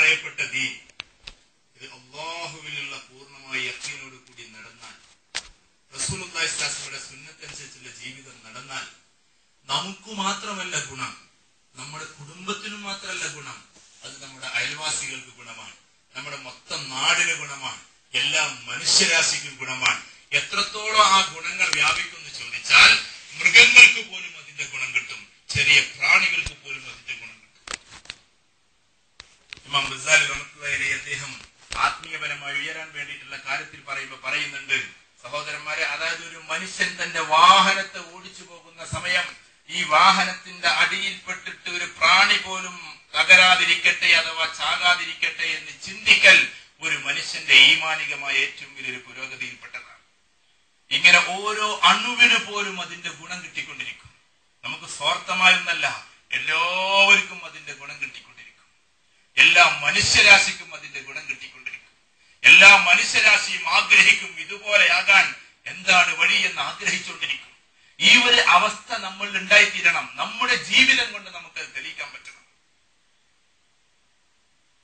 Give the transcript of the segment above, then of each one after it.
പറയപ്പെട്ട ദീൻ ഇത് അല്ലാഹുവിലുള്ള പൂർണ്ണമായ യഖീനോട് കൂടി നടന്നാൽ, റസൂലുള്ളാഹി സ്വല്ലല്ലാഹു അലൈഹി വസല്ലമയുടെ സുന്നത്തനുസരിച്ചുള്ള ജീവിതം നടന്നാൽ നമുക്ക് മാത്രമല്ല ഗുണം, നമ്മുടെ കുടുംബത്തിനും മാത്രമല്ല ഗുണം, അത് നമ്മുടെ അയൽവാസികൾക്ക് ഗുണമാണ്, നമ്മുടെ മൊത്തം നാടിന് ഗുണമാണ്, എല്ലാ മനുഷ്യരാശിക്കും ഗുണമാണ്. എത്രത്തോളം ആ ഗുണങ്ങൾ വ്യാപിക്കുമെന്ന് ചോദിച്ചാൽ മൃഗങ്ങൾക്ക് പോലും അതിന്റെ ഗുണം കിട്ടും, ചെറിയ പ്രാണികൾക്ക് പോലും അതിന്റെ ഗുണം കിട്ടും. ഇമാം ഗസാലി റഹ്മത്തുള്ളാഹി അലൈഹി അദ്ദേഹം ആത്മീയപരമായി ഉയരാൻ വേണ്ടിയിട്ടുള്ള കാര്യത്തിൽ പറയുന്നുണ്ട്, സഹോദരന്മാരെ, അതായത് ഒരു മനുഷ്യൻ തന്റെ വാഹനത്തെ ഓടിച്ചു പോകുന്ന സമയം ഈ വാഹനത്തിന്റെ അടിയിൽപ്പെട്ടിട്ട് ഒരു പ്രാണി പോലും തകരാതിരിക്കട്ടെ അഥവാ ചാകാതിരിക്കട്ടെ എന്ന് ചിന്തിക്കൽ ഒരു മനുഷ്യന്റെ ഈമാനികമായ ഏറ്റവും വലിയൊരു പുരോഗതിയിൽപ്പെട്ടതാണ്. ഇങ്ങനെ ഓരോ അണുവിന് പോലും അതിന്റെ ഗുണം കിട്ടിക്കൊണ്ടിരിക്കും. നമുക്ക് സ്വാർത്ഥമായൊന്നല്ല, എല്ലാവർക്കും അതിന്റെ ഗുണം കിട്ടിക്കൊണ്ടിരിക്കും. എല്ലാ മനുഷ്യരാശിക്കും അതിന്റെ ഗുണം കിട്ടിക്കൊണ്ടിരിക്കും. എല്ലാ മനുഷ്യരാശിയും ആഗ്രഹിക്കും ഇതുപോലെയാകാൻ എന്താണ് വഴി എന്ന് ആഗ്രഹിച്ചുകൊണ്ടിരിക്കും. ഈ ഒരു അവസ്ഥ നമ്മൾ ഉണ്ടായിത്തീരണം. നമ്മുടെ ജീവിതം കൊണ്ട് നമുക്ക് തെളിയിക്കാൻ പറ്റണം.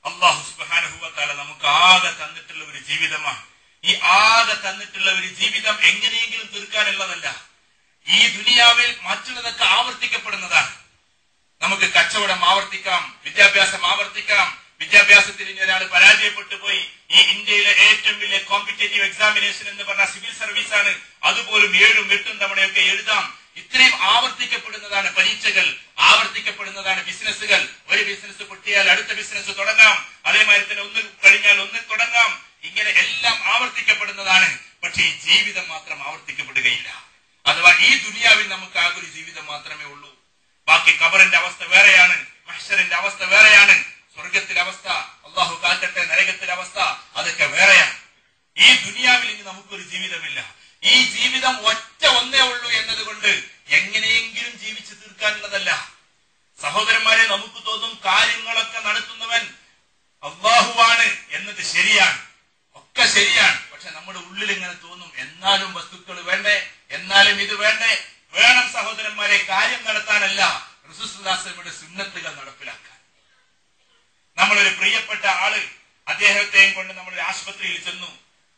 അല്ലാഹു സുബ്ഹാനഹു വ തആല നമുക്ക് ആകെ തന്നിട്ടുള്ള ഒരു ജീവിതമാണ്. ഈ ആകെ തന്നിട്ടുള്ള ഒരു ജീവിതം എങ്ങനെയെങ്കിലും തീർക്കാനുള്ളതല്ല. ഈ ദുനിയാവിൽ മറ്റുള്ളതൊക്കെ ആവർത്തിക്കപ്പെടുന്നതാണ്. നമുക്ക് കച്ചവടം ആവർത്തിക്കാം, വിദ്യാഭ്യാസം ആവർത്തിക്കാം. വിദ്യാഭ്യാസത്തിൽ ഇനി ഒരാൾ പരാജയപ്പെട്ടു പോയി, ഈ ഇന്ത്യയിലെ ഏറ്റവും വലിയ കോമ്പറ്റേറ്റീവ് എക്സാമിനേഷൻ എന്ന് പറഞ്ഞ സിവിൽ സർവീസ് ആണ്, അതുപോലും 7ഉം 8ഉം തവണയൊക്കെ എഴുതാം. ഇത്രയും ആവർത്തിക്കപ്പെടുന്നതാണ് പരീക്ഷകൾ, ആവർത്തിക്കപ്പെടുന്നതാണ് ബിസിനസ്സുകൾ. ഒരു ബിസിനസ് പൊട്ടിയാൽ അടുത്ത ബിസിനസ് തുടങ്ങാം, അതേമാതിരി തന്നെ ഒന്ന് കഴിഞ്ഞാൽ ഒന്ന് തുടങ്ങാം. ഇങ്ങനെ എല്ലാം ആവർത്തിക്കപ്പെടുന്നതാണ്. പക്ഷെ ഈ ജീവിതം മാത്രം ആവർത്തിക്കപ്പെടുകയില്ല. അഥവാ ഈ ദുനിയാവിൽ നമുക്ക് ആകെ ഒരു ജീവിതം മാത്രമേ ഉള്ളൂ. ബാക്കി ഖബറിന്റെ അവസ്ഥ വേറെയാണ്, മഹ്ശറിന്റെ അവസ്ഥ വേറെയാണ്, സ്വർഗത്തിലെ അവസ്ഥ, അല്ലാഹു കാക്കട്ടെ, നരകത്തിലെ അവസ്ഥ, അതൊക്കെ വേറെയാണ്. ഈ ദുനിയാവിൽ ഇനി നമുക്കൊരു ജീവിതമില്ല. ഈ ജീവിതം ഒന്നേ ഉള്ളൂ എന്നതുകൊണ്ട് എങ്ങനെയെങ്കിലും ജീവിച്ചു തീർക്കാനുള്ളതല്ല. സഹോദരന്മാരെ, നമുക്ക് തോന്നും കാര്യങ്ങളൊക്കെ നടത്തുന്നവൻ അല്ലാഹുവാണ് എന്നത് ശരിയാണ്, ഒക്കെ ശരിയാണ്. പക്ഷെ നമ്മുടെ ഉള്ളിൽ ഇങ്ങനെ തോന്നും, എന്നാലും വസ്തുക്കൾ വേണ്ടേ, എന്നാലും ഇത് വേണ്ടേ. വേണം സഹോദരന്മാരെ, കാര്യം നടത്താനല്ല, റസൂൽ സ്വല്ലല്ലാഹു അലൈഹി വസല്ലമയുടെ സുന്നത്തുകൾ നടപ്പിലാക്കാൻ. നമ്മളൊരു പ്രിയപ്പെട്ട ആള്, അദ്ദേഹത്തെയും കൊണ്ട് നമ്മളൊരു ആശുപത്രിയിൽ ചെന്നു.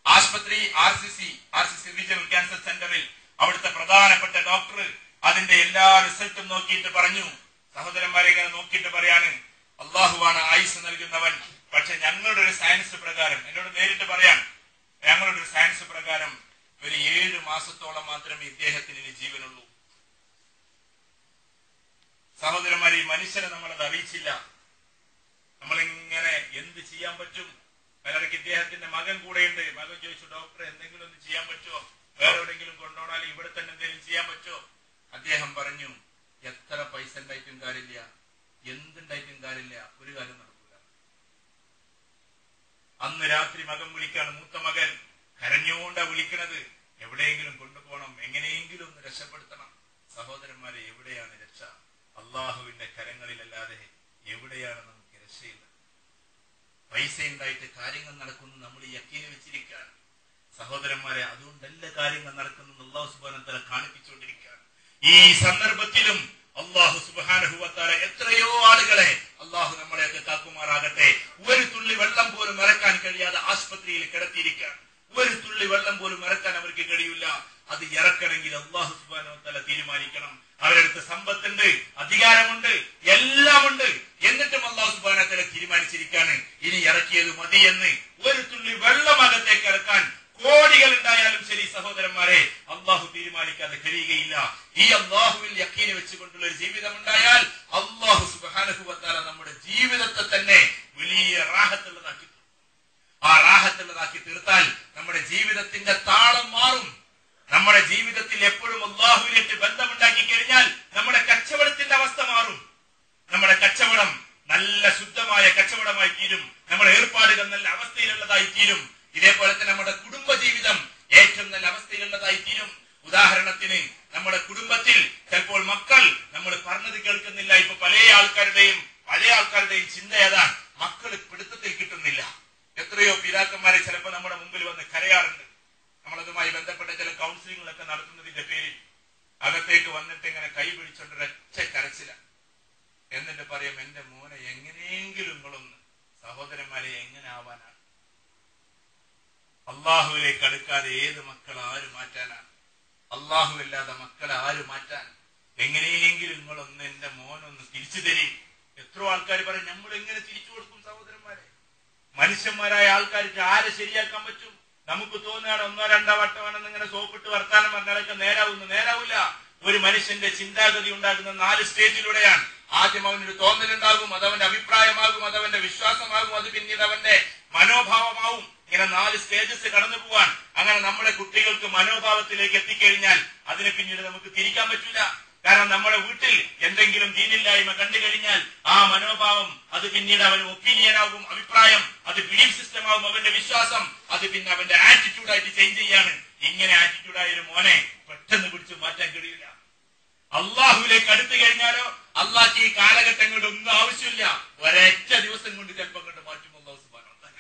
ആശുപത്രി RCC റീജിയണൽ ക്യാൻസർ സെന്ററിൽ അവിടുത്തെ പ്രധാനപ്പെട്ട ഡോക്ടർ അതിന്റെ എല്ലാ റിസൾട്ടും നോക്കിയിട്ട് പറഞ്ഞു, സഹോദരന്മാരെ ഇങ്ങനെ നോക്കിയിട്ട് പറയാണ്, അല്ലാഹുവാണ് ആയുസ് നൽകുന്നവൻ. പക്ഷെ ഞങ്ങളുടെ ഒരു സയൻസ് പ്രകാരം, എന്നോട് നേരിട്ട് പറയാൻ, ഞങ്ങളുടെ ഒരു സയൻസ് പ്രകാരം ഒരു 7 മാസത്തോളം മാത്രമേ ഇദ്ദേഹത്തിന് ഇനി ജീവനുള്ളൂ. സഹോദരന്മാരെ, ഈ മനുഷ്യനെ നമ്മളത് അറിയിച്ചില്ല. നമ്മളിങ്ങനെ എന്ത് ചെയ്യാൻ പറ്റും? പലർക്ക് ഇദ്ദേഹത്തിന്റെ മകൻ കൂടെയുണ്ട്. മകൻ ചോദിച്ചു, ഡോക്ടർ എന്തെങ്കിലും ഒന്ന് ചെയ്യാൻ പറ്റുമോ? വേറെ എവിടെയെങ്കിലും കൊണ്ടുപോകണോ, ഇവിടെ തന്നെ എന്തെങ്കിലും ചെയ്യാൻ പറ്റുമോ? അദ്ദേഹം പറഞ്ഞു, എത്ര പൈസ ഉണ്ടായിട്ടും കാര്യമില്ല, എന്തുണ്ടായിട്ടും കാര്യമില്ല, ഒരു കാര്യം നടക്കൂല. അന്ന് രാത്രി മകൻ വിളിക്കാണ്, മൂത്ത മകൻ കരഞ്ഞുകൊണ്ടാ വിളിക്കണത്, എവിടെയെങ്കിലും കൊണ്ടുപോകണം, എങ്ങനെയെങ്കിലും ഒന്ന് രക്ഷപ്പെടുത്തണം. സഹോദരന്മാരെ, എവിടെയാണ് രക്ഷ? അള്ളാഹുവിന്റെ കരങ്ങളിലല്ലാതെ എവിടെയാണ് നമുക്ക് രക്ഷയില്ല. പൈസ ഉണ്ടായിട്ട് കാര്യങ്ങൾ നടക്കുന്നു, നമ്മൾ ഈ യക്കീന് വെച്ചിരിക്കുകയാണ്. സഹോദരന്മാരെ, അതുകൊണ്ടല്ല കാര്യങ്ങൾ നടക്കുന്നത്, അല്ലാഹു സുബ്ഹാനഹു വ തആല കാണിപ്പിച്ചുകൊണ്ടിരിക്കുകയാണ്. ഈ സന്ദർഭത്തിലും അല്ലാഹു സുബ്ഹാനഹു വ തആല എത്രയോ ആളുകളെ അല്ലാഹു നമ്മളെയൊക്കെ കാക്കുമാറാകട്ടെ, ഒരു തുള്ളി വെള്ളം പോലും ഇറക്കാൻ കഴിയാതെ ആശുപത്രിയിൽ കിടത്തിയിരിക്കുകയാണ്. ഒരു തുള്ളി വെള്ളം പോലും ഇറക്കാൻ അവർക്ക് കഴിയില്ല. അത് ഇറക്കണമെങ്കിൽ അല്ലാഹു സുബ്ഹാനഹു വ തആല തീരുമാനിക്കണം. അവരടുത്ത് സമ്പത്തുണ്ട്, അധികാരമുണ്ട്, എല്ലാം ഉണ്ട്. എന്നിട്ടും അല്ലാഹു സുബ്ഹാനഹു വ തആല തീരുമാനിച്ചിരിക്കുകയാണ്, ഇനി ഇറക്കിയത് മതി എന്ന്. ഒരു തുള്ളി വെള്ളം അകത്തേക്ക് ഇറക്കാൻ കോടികൾ ഉണ്ടായാലും ശരി സഹോദരന്മാരെ, അല്ലാഹു തീരുമാനിക്കാതെ കഴിയുകയില്ല. ഈ അല്ലാഹുവിൽ യഖീൻ വെച്ചുകൊണ്ടുള്ള ഒരു ജീവിതം ഉണ്ടായാൽ അല്ലാഹു സുബ്ഹാനഹു വ തആല നമ്മുടെ ജീവിതത്തെ തന്നെ വലിയ റാഹത്തുള്ളതാക്കി, ആ റാഹത്തുള്ളതാക്കി തീർത്താൽ നമ്മുടെ ജീവിതത്തിന്റെ താളം മാറും. നമ്മുടെ ജീവിതത്തിൽ എപ്പോഴും അല്ലാഹുവിലേക്ക് ബന്ധമുണ്ടാക്കി കഴിഞ്ഞാൽ നമ്മുടെ കച്ചവടത്തിന്റെ അവസ്ഥ മാറും. നമ്മുടെ കച്ചവടം നല്ല ശുദ്ധമായ കച്ചവടമായി തീരും. നമ്മുടെ ഏർപ്പാടുകൾ നല്ല അവസ്ഥയിലുള്ളതായി തീരും. ഇതേപോലെ തന്നെ നമ്മുടെ കുടുംബ ജീവിതം ഏറ്റവും നല്ല അവസ്ഥയിലുള്ളതായി തീരും. ഉദാഹരണത്തിന്, നമ്മുടെ കുടുംബത്തിൽ ചിലപ്പോൾ മക്കൾ നമ്മൾ പറഞ്ഞത് കേൾക്കുന്നില്ല. ഇപ്പൊ പഴയ ആൾക്കാരുടെയും ചിന്ത ഏതാണ്? മക്കൾ പിടുത്തത്തിൽ കിട്ടുന്നില്ല. എത്രയോ പിതാക്കന്മാരെ ചിലപ്പോൾ നമ്മുടെ മുമ്പിൽ വന്ന് കരയാറുണ്ട്. നമ്മളതുമായി ബന്ധപ്പെട്ട ചില കൗൺസിലിങ്ങുകളൊക്കെ നടത്തുന്നതിന്റെ പേരിൽ അകത്തേക്ക് വന്നിട്ട് ഇങ്ങനെ കൈ പിടിച്ചോണ്ട് ഒരൊറ്റ കരച്ചില. എന്നിട്ട് പറയും, എന്റെ മോനെ എങ്ങനെയെങ്കിലും നിങ്ങളൊന്ന് സഹോദരന്മാരെ എങ്ങനെ ആവാനാണ്? അള്ളാഹുവിലേക്ക് അടുക്കാതെ ഏത് മക്കളെ ആര് മാറ്റാനാണ്? അള്ളാഹുവല്ലാതെ മക്കളെ ആര് മാറ്റാൻ? എങ്ങനെയെങ്കിലും നിങ്ങളൊന്ന് എന്റെ മോനൊന്ന് തിരിച്ചു തരി. എത്രയോ ആൾക്കാർ പറയും നമ്മൾ എങ്ങനെ തിരിച്ചു കൊടുക്കും? സഹോദരന്മാരെ, മനുഷ്യന്മാരായ ആൾക്കാർക്ക് ആരെ ശരിയാക്കാൻ പറ്റും? നമുക്ക് തോന്നുകയാണ് ഒന്നോ രണ്ടോ വട്ടമാണെന്ന് ഇങ്ങനെ സോപ്പിട്ട് വർത്താനം പറഞ്ഞാലൊക്കെ നേരാവില്ല. ഒരു മനുഷ്യന്റെ ചിന്താഗതി ഉണ്ടാകുന്ന 4 സ്റ്റേജിലൂടെയാണ്. ആദ്യം അവനൊരു തോന്നലുണ്ടാകും, അതവന്റെ അഭിപ്രായമാകും, അതവന്റെ വിശ്വാസമാകും, അത് പിന്നീട് അവന്റെ മനോഭാവമാവും. ഇങ്ങനെ 4 സ്റ്റേജസ് കടന്നു പോവാൻ. അങ്ങനെ നമ്മുടെ കുട്ടികൾക്ക് മനോഭാവത്തിലേക്ക് എത്തിക്കഴിഞ്ഞാൽ അതിനെ പിന്നീട് നമുക്ക് തിരിക്കാൻ പറ്റൂല. കാരണം നമ്മുടെ വീട്ടിൽ എന്തെങ്കിലും ദീനില്ലായ്മ കണ്ടു കഴിഞ്ഞാൽ ആ മനോഭാവം അത് പിന്നീട് അവന് ഒപ്പീനിയനാകും, അഭിപ്രായം, അത് ബിലീഫ് സിസ്റ്റം ആകും, അവന്റെ വിശ്വാസം, അത് പിന്നെ അവന്റെ ആറ്റിറ്റ്യൂഡായിട്ട് ചേഞ്ച് ചെയ്യാണ്. ഇങ്ങനെ ആറ്റിറ്റ്യൂഡായ ഒരു മോനെ പെട്ടെന്ന് പിടിച്ചു മാറ്റാൻ കഴിയില്ല. അള്ളാഹുവിലേക്ക് അടുത്തു കഴിഞ്ഞാലോ അള്ളാഹ്ക്ക് ഈ കാലഘട്ടങ്ങളുടെ ഒന്നും ആവശ്യമില്ല. ഒരൊറ്റ ദിവസം കൊണ്ട് ചിലപ്പം കൊണ്ട് മാറ്റും അല്ലാഹു സുബ്ഹാനഹു വ തആല.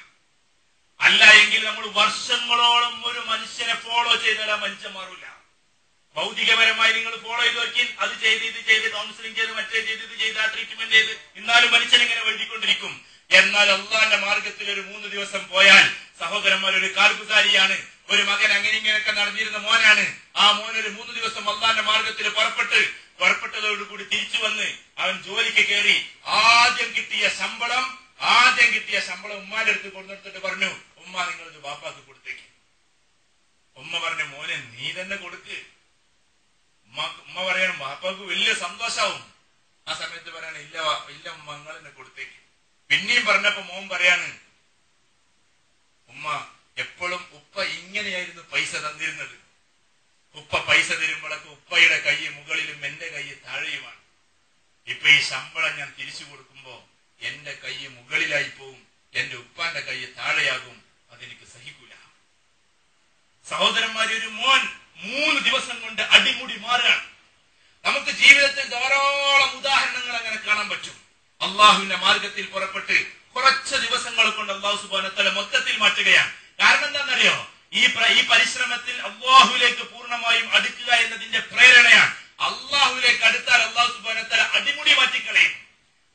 അല്ല എങ്കിൽ നമ്മൾ വർഷങ്ങളോളം ഒരു മനുഷ്യനെ ഫോളോ ചെയ്താൽ ആ മനുഷ്യൻ മാറൂല. ഭൗതികപരമായി നിങ്ങൾ ഫോളോ ചെയ്ത് നോക്കി, അത് ചെയ്ത് ഇത് ചെയ്ത് കൗൺസിലിംഗ് ചെയ്ത് മറ്റേ ചെയ്ത് ഇത് ചെയ്ത് ആ ട്രീറ്റ്മെന്റ് ചെയ്ത് എന്നാലും മനുഷ്യൻ ഇങ്ങനെ വഴുതിക്കൊണ്ടിരിക്കും. എന്നാൽ അള്ളാന്റെ മാർഗത്തിൽ ഒരു 3 ദിവസം പോയാൽ സഹോദരന്മാർ ഒരു കാൽകുസാരിയാണ്, ഒരു മകൻ അങ്ങനെ ഇങ്ങനെയൊക്കെ നടന്നിരുന്ന മോനാണ്. ആ മോനൊരു 3 ദിവസം അള്ളാന്റെ മാർഗത്തിൽ പുറപ്പെട്ടതോടുകൂടി തിരിച്ചു വന്ന് അവൻ ജോലിക്ക് കയറി. ആദ്യം കിട്ടിയ ശമ്പളം ഉമ്മാന്റെ അടുത്ത് കൊടുത്തിട്ട് പറഞ്ഞു, ഉമ്മ നിങ്ങളിത് ബാപ്പാക്ക് കൊടുത്തേക്ക്. ഉമ്മ പറഞ്ഞു, മോനെ നീ തന്നെ കൊടുക്ക്. ഉമ്മ പറയണം, ബാപ്പാക്ക് വലിയ സന്തോഷാവും. ആ സമയത്ത് പറയണ ഇല്ല ഉമ്മ നിങ്ങൾ തന്നെ കൊടുത്തേക്ക്. പിന്നെയും പറഞ്ഞപ്പോ മോൻ പറയാണ്, ഉമ്മ എപ്പോഴും ഉപ്പ ഇങ്ങനെയായിരുന്നു പൈസ തന്നിരുന്നത്. ഉപ്പ പൈസ തരുമ്പോഴൊക്കെ ഉപ്പയുടെ കൈ മുകളിലും എന്റെ കൈ താഴെയുമാണ്. ഇപ്പൊ ഈ ശമ്പളം ഞാൻ തിരിച്ചു കൊടുക്കുമ്പോ എന്റെ കൈ മുകളിലായി പോവും, എന്റെ ഉപ്പാന്റെ കൈ താഴെയാകും. അതെനിക്ക് സഹിക്കൂല. സഹോദരന്മാരെ, ഒരു മോൻ 3 ദിവസം കൊണ്ട് അടിമുടി മാറുകയാണ്. നമുക്ക് ജീവിതത്തിൽ ധാരാളം ഉദാഹരണങ്ങൾ അങ്ങനെ കാണാൻ പറ്റും. അള്ളാഹുവിന്റെ മാർഗത്തിൽ പുറപ്പെട്ട് കുറച്ച് ദിവസങ്ങൾ കൊണ്ട് അള്ളാഹു സുബ്ഹാനഹു വ തആല മൊത്തത്തിൽ മാറ്റുകയാണ്. കാരണം എന്താണെന്നറിയോ? ഈ പരിശ്രമത്തിൽ അള്ളാഹുവിലേക്ക് പൂർണ്ണമായും അടുക്കുക എന്നതിന്റെ പ്രേരണയാണ്. അള്ളാഹുവിലേക്ക് അടുത്താൽ അള്ളാഹു സുബ്ഹാനഹു വ തആല അടിമുടി മാറ്റിക്കളയും.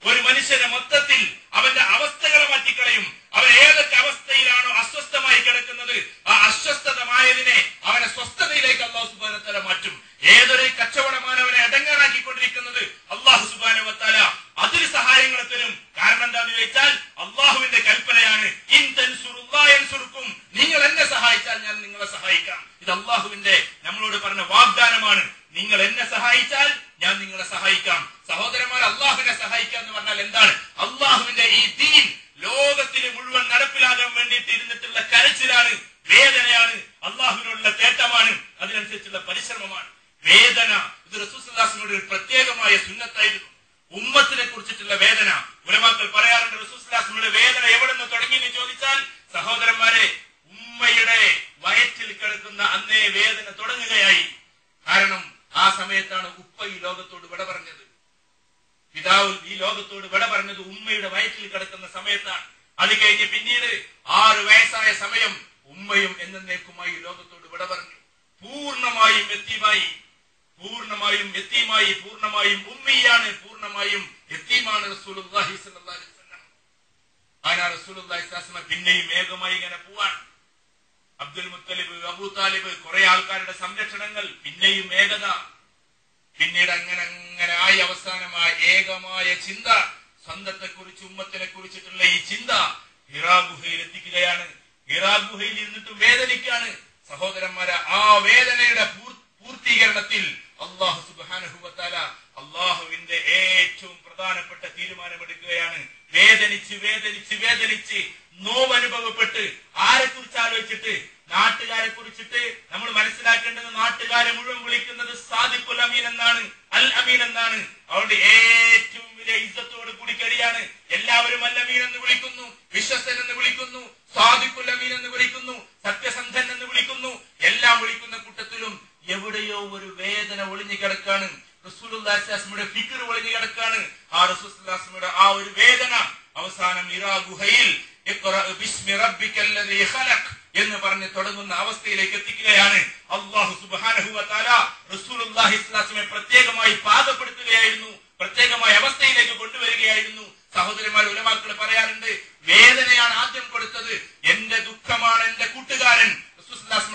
ഒരു മനുഷ്യനെ മൊത്തത്തിൽ അവന്റെ അവസ്ഥകളെ മാറ്റിക്കളയും. അവൻ ഏതൊക്കെ അവസ്ഥയിലാണോ അസ്വസ്ഥമായി കിടക്കുന്നത്, ആ അസ്വസ്ഥതമായതിനെ അവനെ സ്വസ്ഥതയിലേക്ക് അള്ളാഹു സുബ്ഹാനഹു വ തആല മാറ്റും. ഏതൊരു കച്ചവടമാണ് അവനെ അടങ്ങാനാക്കിക്കൊണ്ടിരിക്കുന്നത്, അള്ളാഹു സുബ്ഹാനഹു വ തആല അതിൽ സഹായങ്ങൾ തരും. കാരണം എന്താണെന്ന് ചോദിച്ചാൽ അള്ളാഹുവിന്റെ കൽപ്പനയാണ്, ഇൻ തൻസുറുല്ലാഹ് യൻസുറുക്കും, നിങ്ങൾ എന്നെ സഹായിച്ചാൽ ഞാൻ നിങ്ങളെ സഹായിക്കാം. ഇത് അള്ളാഹുവിന്റെ നമ്മളോട് പറഞ്ഞ വാഗ്ദാനമാണ്. നിങ്ങൾ എന്നെ സഹായിച്ചാൽ ഞാൻ നിങ്ങളെ സഹായിക്കാം. സഹോദരന്മാർ, അള്ളാഹുവിനെ സഹായിക്കുക എന്ന് പറഞ്ഞാൽ എന്താണ്? അള്ളാഹുവിന്റെ ഈ ദീൻ ലോകത്തിന് മുഴുവൻ നടപ്പിലാകാൻ വേണ്ടിയിട്ട് ഇരുന്നിട്ടുള്ള കരച്ചിലാണ്, വേദനയാണ്, അള്ളാഹുവിനോടുള്ള തേട്ടമാണ്, അതിനനുസരിച്ചുള്ള പരിശ്രമമാണ്. വേദന ഇത് റസൂൽ സല്ലല്ലാഹു അലൈഹി വസല്ലം ഒരു പ്രത്യേകമായ സുന്നത്തായിരുന്നു. ഉമ്മത്തിനെ കുറിച്ചിട്ടുള്ള വേദന ഉലമാക്കൾ പറയാറുണ്ട്. റസൂൽ സല്ലല്ലാഹു അലൈഹി വസല്ലം വേദന എവിടെ നിന്ന് തുടങ്ങിയെന്ന് ചോദിച്ചാൽ സഹോദരന്മാരെ, ഉമ്മയുടെ വയറ്റിൽ കിടക്കുന്ന അന്നേ വേദന തുടങ്ങുകയായി. കാരണം ആ സമയത്താണ് ഉപ്പ ഈ ലോകത്തോട് വിട പറഞ്ഞത്. പിതാവ് ഈ ലോകത്തോട് വിട പറഞ്ഞത് ഉമ്മയുടെ വയറ്റിൽ കിടക്കുന്ന സമയത്താണ്. അത് കഴിഞ്ഞ് പിന്നീട് 6 വയസ്സായ സമയം ഉമ്മയും എന്നേക്കുമായി ലോകത്തോട് വിട പറഞ്ഞു. പൂർണ്ണമായും യതീമായി, പൂർണ്ണമായും ഉമ്മിയാണ്, പൂർണ്ണമായും യതീമാണ് റസൂലുള്ളാഹി സ്വല്ലല്ലാഹു അലൈഹി വസല്ലം. ആനാ റസൂലുള്ളാഹി സ്വല്ലല്ലാഹു അലൈഹി വസല്ലം പിന്നെയും വേഗമായി ഇങ്ങനെ പോവാൻ. അബ്ദുൽ മുത്തലിബ്, അബൂ താലിബ്, കുറെ ആൾക്കാരുടെ സംരക്ഷണങ്ങൾ, പിന്നെയും ഏകത. പിന്നീട് അങ്ങനെ ആയി അവസാനമായ ഏകമായ ചിന്ത, സ്വന്തത്തെ കുറിച്ച് ഉമ്മത്തിനെ കുറിച്ചിട്ടുള്ള ഈ ചിന്ത ഹിറാ ഗുഹയിൽ എത്തിക്കുകയാണ്. ഹിറാ ഗുഹയിൽ ഇരുന്നിട്ട് വേദനിക്കാണ്. സഹോദരന്മാരെ, ആ വേദനയുടെ പൂർത്തീകരണത്തിൽ അല്ലാഹു സുബ്ഹാനഹു വ തആല അല്ലാഹുവിന്റെ ഏറ്റവും പ്രധാനപ്പെട്ട തീരുമാനമെടുക്കുകയാണ്. വേദനിച്ച് നോവനുഭവപ്പെട്ട് ആരെ കുറിച്ച് ആലോചിച്ചിട്ട്, നാട്ടുകാരെ കുറിച്ചിട്ട് നമ്മൾ മനസ്സിലാക്കേണ്ടത്, നാട്ടുകാരെ മുഴുവൻ വിളിക്കുന്നത് സാദിഖുൽ അമീൻ എന്നാണ്, അൽ അമീൻ എന്നാണ്. അവരുടെ ഏറ്റവും വലിയ ഇസ്സത്തോട് കൂടി കഴിയാണ്. എല്ലാവരും അൽ അമീൻ എന്ന് വിളിക്കുന്നു, വിശ്വസ്തൻ എന്ന് വിളിക്കുന്നു, സാദിഖുൽ അമീൻ എന്ന് വിളിക്കുന്നു, സത്യസന്ധൻ എന്ന് വിളിക്കുന്നു. എല്ലാം വിളിക്കുന്ന കൂട്ടത്തിലും എവിടെയോ ഒരു വേദന ഒളിഞ്ഞു കിടക്കാണ്. റസൂലുള്ളാഹി സ്വല്ലല്ലാഹു അലൈഹി വസല്ലമയുടെ ഫിക്ർ ഒളിഞ്ഞു കിടക്കാണ്. ആ റസൂലുള്ളാഹി സ്വല്ലല്ലാഹു അലൈഹി വസല്ലമയുടെ ആ ഒരു വേദന അവസാനം ഹിറാ ഗുഹയിൽ ഇഖ്റ ബിസ്മി റബ്ബിക്കല്ലദീ ഖലഖ് എന്ന് പറഞ്ഞ് തുടങ്ങുന്ന അവസ്ഥയിലേക്ക് എത്തിക്കുകയാണ്. അല്ലാഹു സുബ്ഹാനഹു വ തആല റസൂലുള്ളാഹി സ്വല്ലല്ലാഹു അലൈഹി വസല്ലമയെ പ്രത്യേകമായി പാകപ്പെടുത്തുകയായിരുന്നു, പ്രത്യേകമായ അവസ്ഥയിലേക്ക് കൊണ്ടുവരികയായിരുന്നു. സഹോദരന്മാർ, ഉലമാക്കൾ പറയാറുണ്ട്, വേദനയാണ് ആദ്യം കൊടുത്തത്, എന്റെ ദുഃഖമാണ് എന്റെ കൂട്ടുകാരൻ.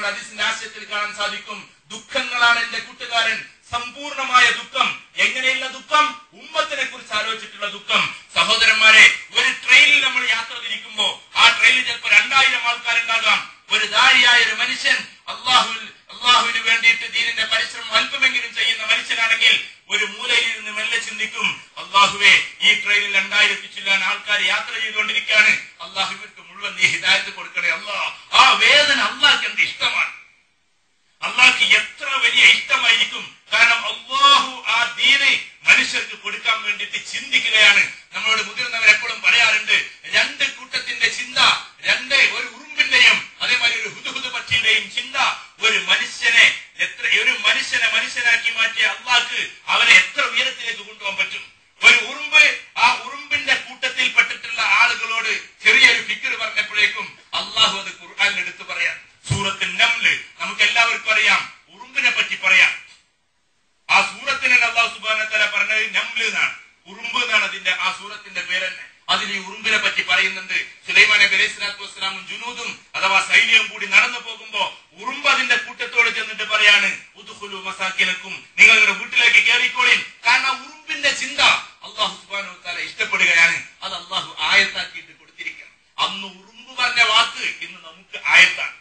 ഹദീസിന്റെ ആശയത്തിൽ കാണാൻ സാധിക്കും, ദുഃഖങ്ങളാണ് എന്റെ കൂട്ടുകാരൻ. സമ്പൂർണമായ ദുഃഖം. എങ്ങനെയുള്ള ദുഃഖം? ഉമ്മത്തിനെ കുറിച്ച് ആലോചിച്ചിട്ടുള്ള ദുഃഖം. സഹോദരന്മാരെ, ഒരു ട്രെയിനിൽ നമ്മൾ യാത്ര തിരിക്കുമ്പോ ആ ട്രെയിനിൽ ചിലപ്പോൾ 2000 ആൾക്കാരുണ്ടാകാം. ഒരു ദായിയായ ഒരു മനുഷ്യൻ, അള്ളാഹുവിന് വേണ്ടിയിട്ട് ദീനിന്റെ പരിശ്രമം അല്പമെങ്കിലും ചെയ്യുന്ന മനുഷ്യനാണെങ്കിൽ ഒരു മൂലയിൽ ഇരുന്ന് മെല്ലെ ചിന്തിക്കും, അള്ളാഹുവേ, ഈ ട്രെയിനിൽ 2000 ചില്ലാൻ ആൾക്കാർ യാത്ര ചെയ്തുകൊണ്ടിരിക്കുകയാണ്, അള്ളാഹു ഇവർക്ക് മുഴുവൻ നീ ഹിദായത്ത് കൊടുക്കണേ അല്ലാഹ്. ആ വേദന അള്ളാഹ്ക്ക് എന്ത് ഇഷ്ടമാണ്, അള്ളാഹ്ക്ക് എത്ര വലിയ ഇഷ്ടമായിരിക്കും. കാരണം അള്ളാഹു ആ ദീന് മനുഷ്യർക്ക് കൊടുക്കാൻ വേണ്ടിയിട്ട് ചിന്തിക്കുകയാണ്. നമ്മളോട് മുതിർന്നവർ എപ്പോഴും പറയാറുണ്ട്, 2 കൂട്ടത്തിന്റെ ചിന്ത, ഒരു ഉറുമ്പിന്റെയും അതേമാതിരി ഒരു ഹുദ്ഹുദ് പക്ഷിയുടെയും ചിന്ത. ഒരു മനുഷ്യനെ മനുഷ്യനാക്കി മാറ്റിയ അള്ളാഹ്ക്ക് അവനെ എത്ര ഉയരത്തിലേക്ക് കൊണ്ടുപോകാൻ പറ്റും? ഒരു ഉറുമ്പ്, ആ ഉറുമ്പിന്റെ കൂട്ടത്തിൽ പെട്ടിട്ടുള്ള ആളുകളോട് ചെറിയൊരു ഫിക്ർ പറഞ്ഞപ്പോഴേക്കും അള്ളാഹു അത് ഖുർആനിൽ എടുത്തു പറയാം. സൂറത്തുൽ നംല് നമുക്ക് എല്ലാവർക്കും അറിയാം, ഉറുമ്പിനെ പറ്റി പറയാം. ആ സൂറത്തിനെ അല്ലാഹു സുബ്ഹാനഹു വ തആല പറഞ്ഞത് നംല് എന്നാണ്, ഉറുമ്പ് എന്നാണ് അതിന്റെ ആ സൂറത്തിന്റെ പേര് തന്നെ. അതിൽ ഈ ഉറുമ്പിനെ പറ്റി പറയുന്നുണ്ട്. സുലൈമാൻ നബി അലൈഹി സ്വലാത്തു വസ്സലാമും ജുനൂദും അഥവാ സൈന്യവും കൂടി നടന്നു പോകുമ്പോ ഉറുമ്പ് അതിന്റെ കൂട്ടത്തോട് ചെന്നിട്ട് പറയാണ്, ഉദ്ഖുലൂ മസാകിനക്കും, നിങ്ങളുടെ വീട്ടിലേക്ക് കയറിക്കോളിൻ. കാരണം ഉറുമ്പിന്റെ ചിന്ത അല്ലാഹു സുബ്ഹാനഹു വ തആല ഇഷ്ടപ്പെടുകയാണ്. അത് അല്ലാഹു ആയത്താക്കിയിട്ട് കൊടുത്തിരിക്കണം. അന്ന് ഉറുമ്പ് പറഞ്ഞ വാക്ക് ഇന്ന് നമുക്ക് ആയത്താണ്.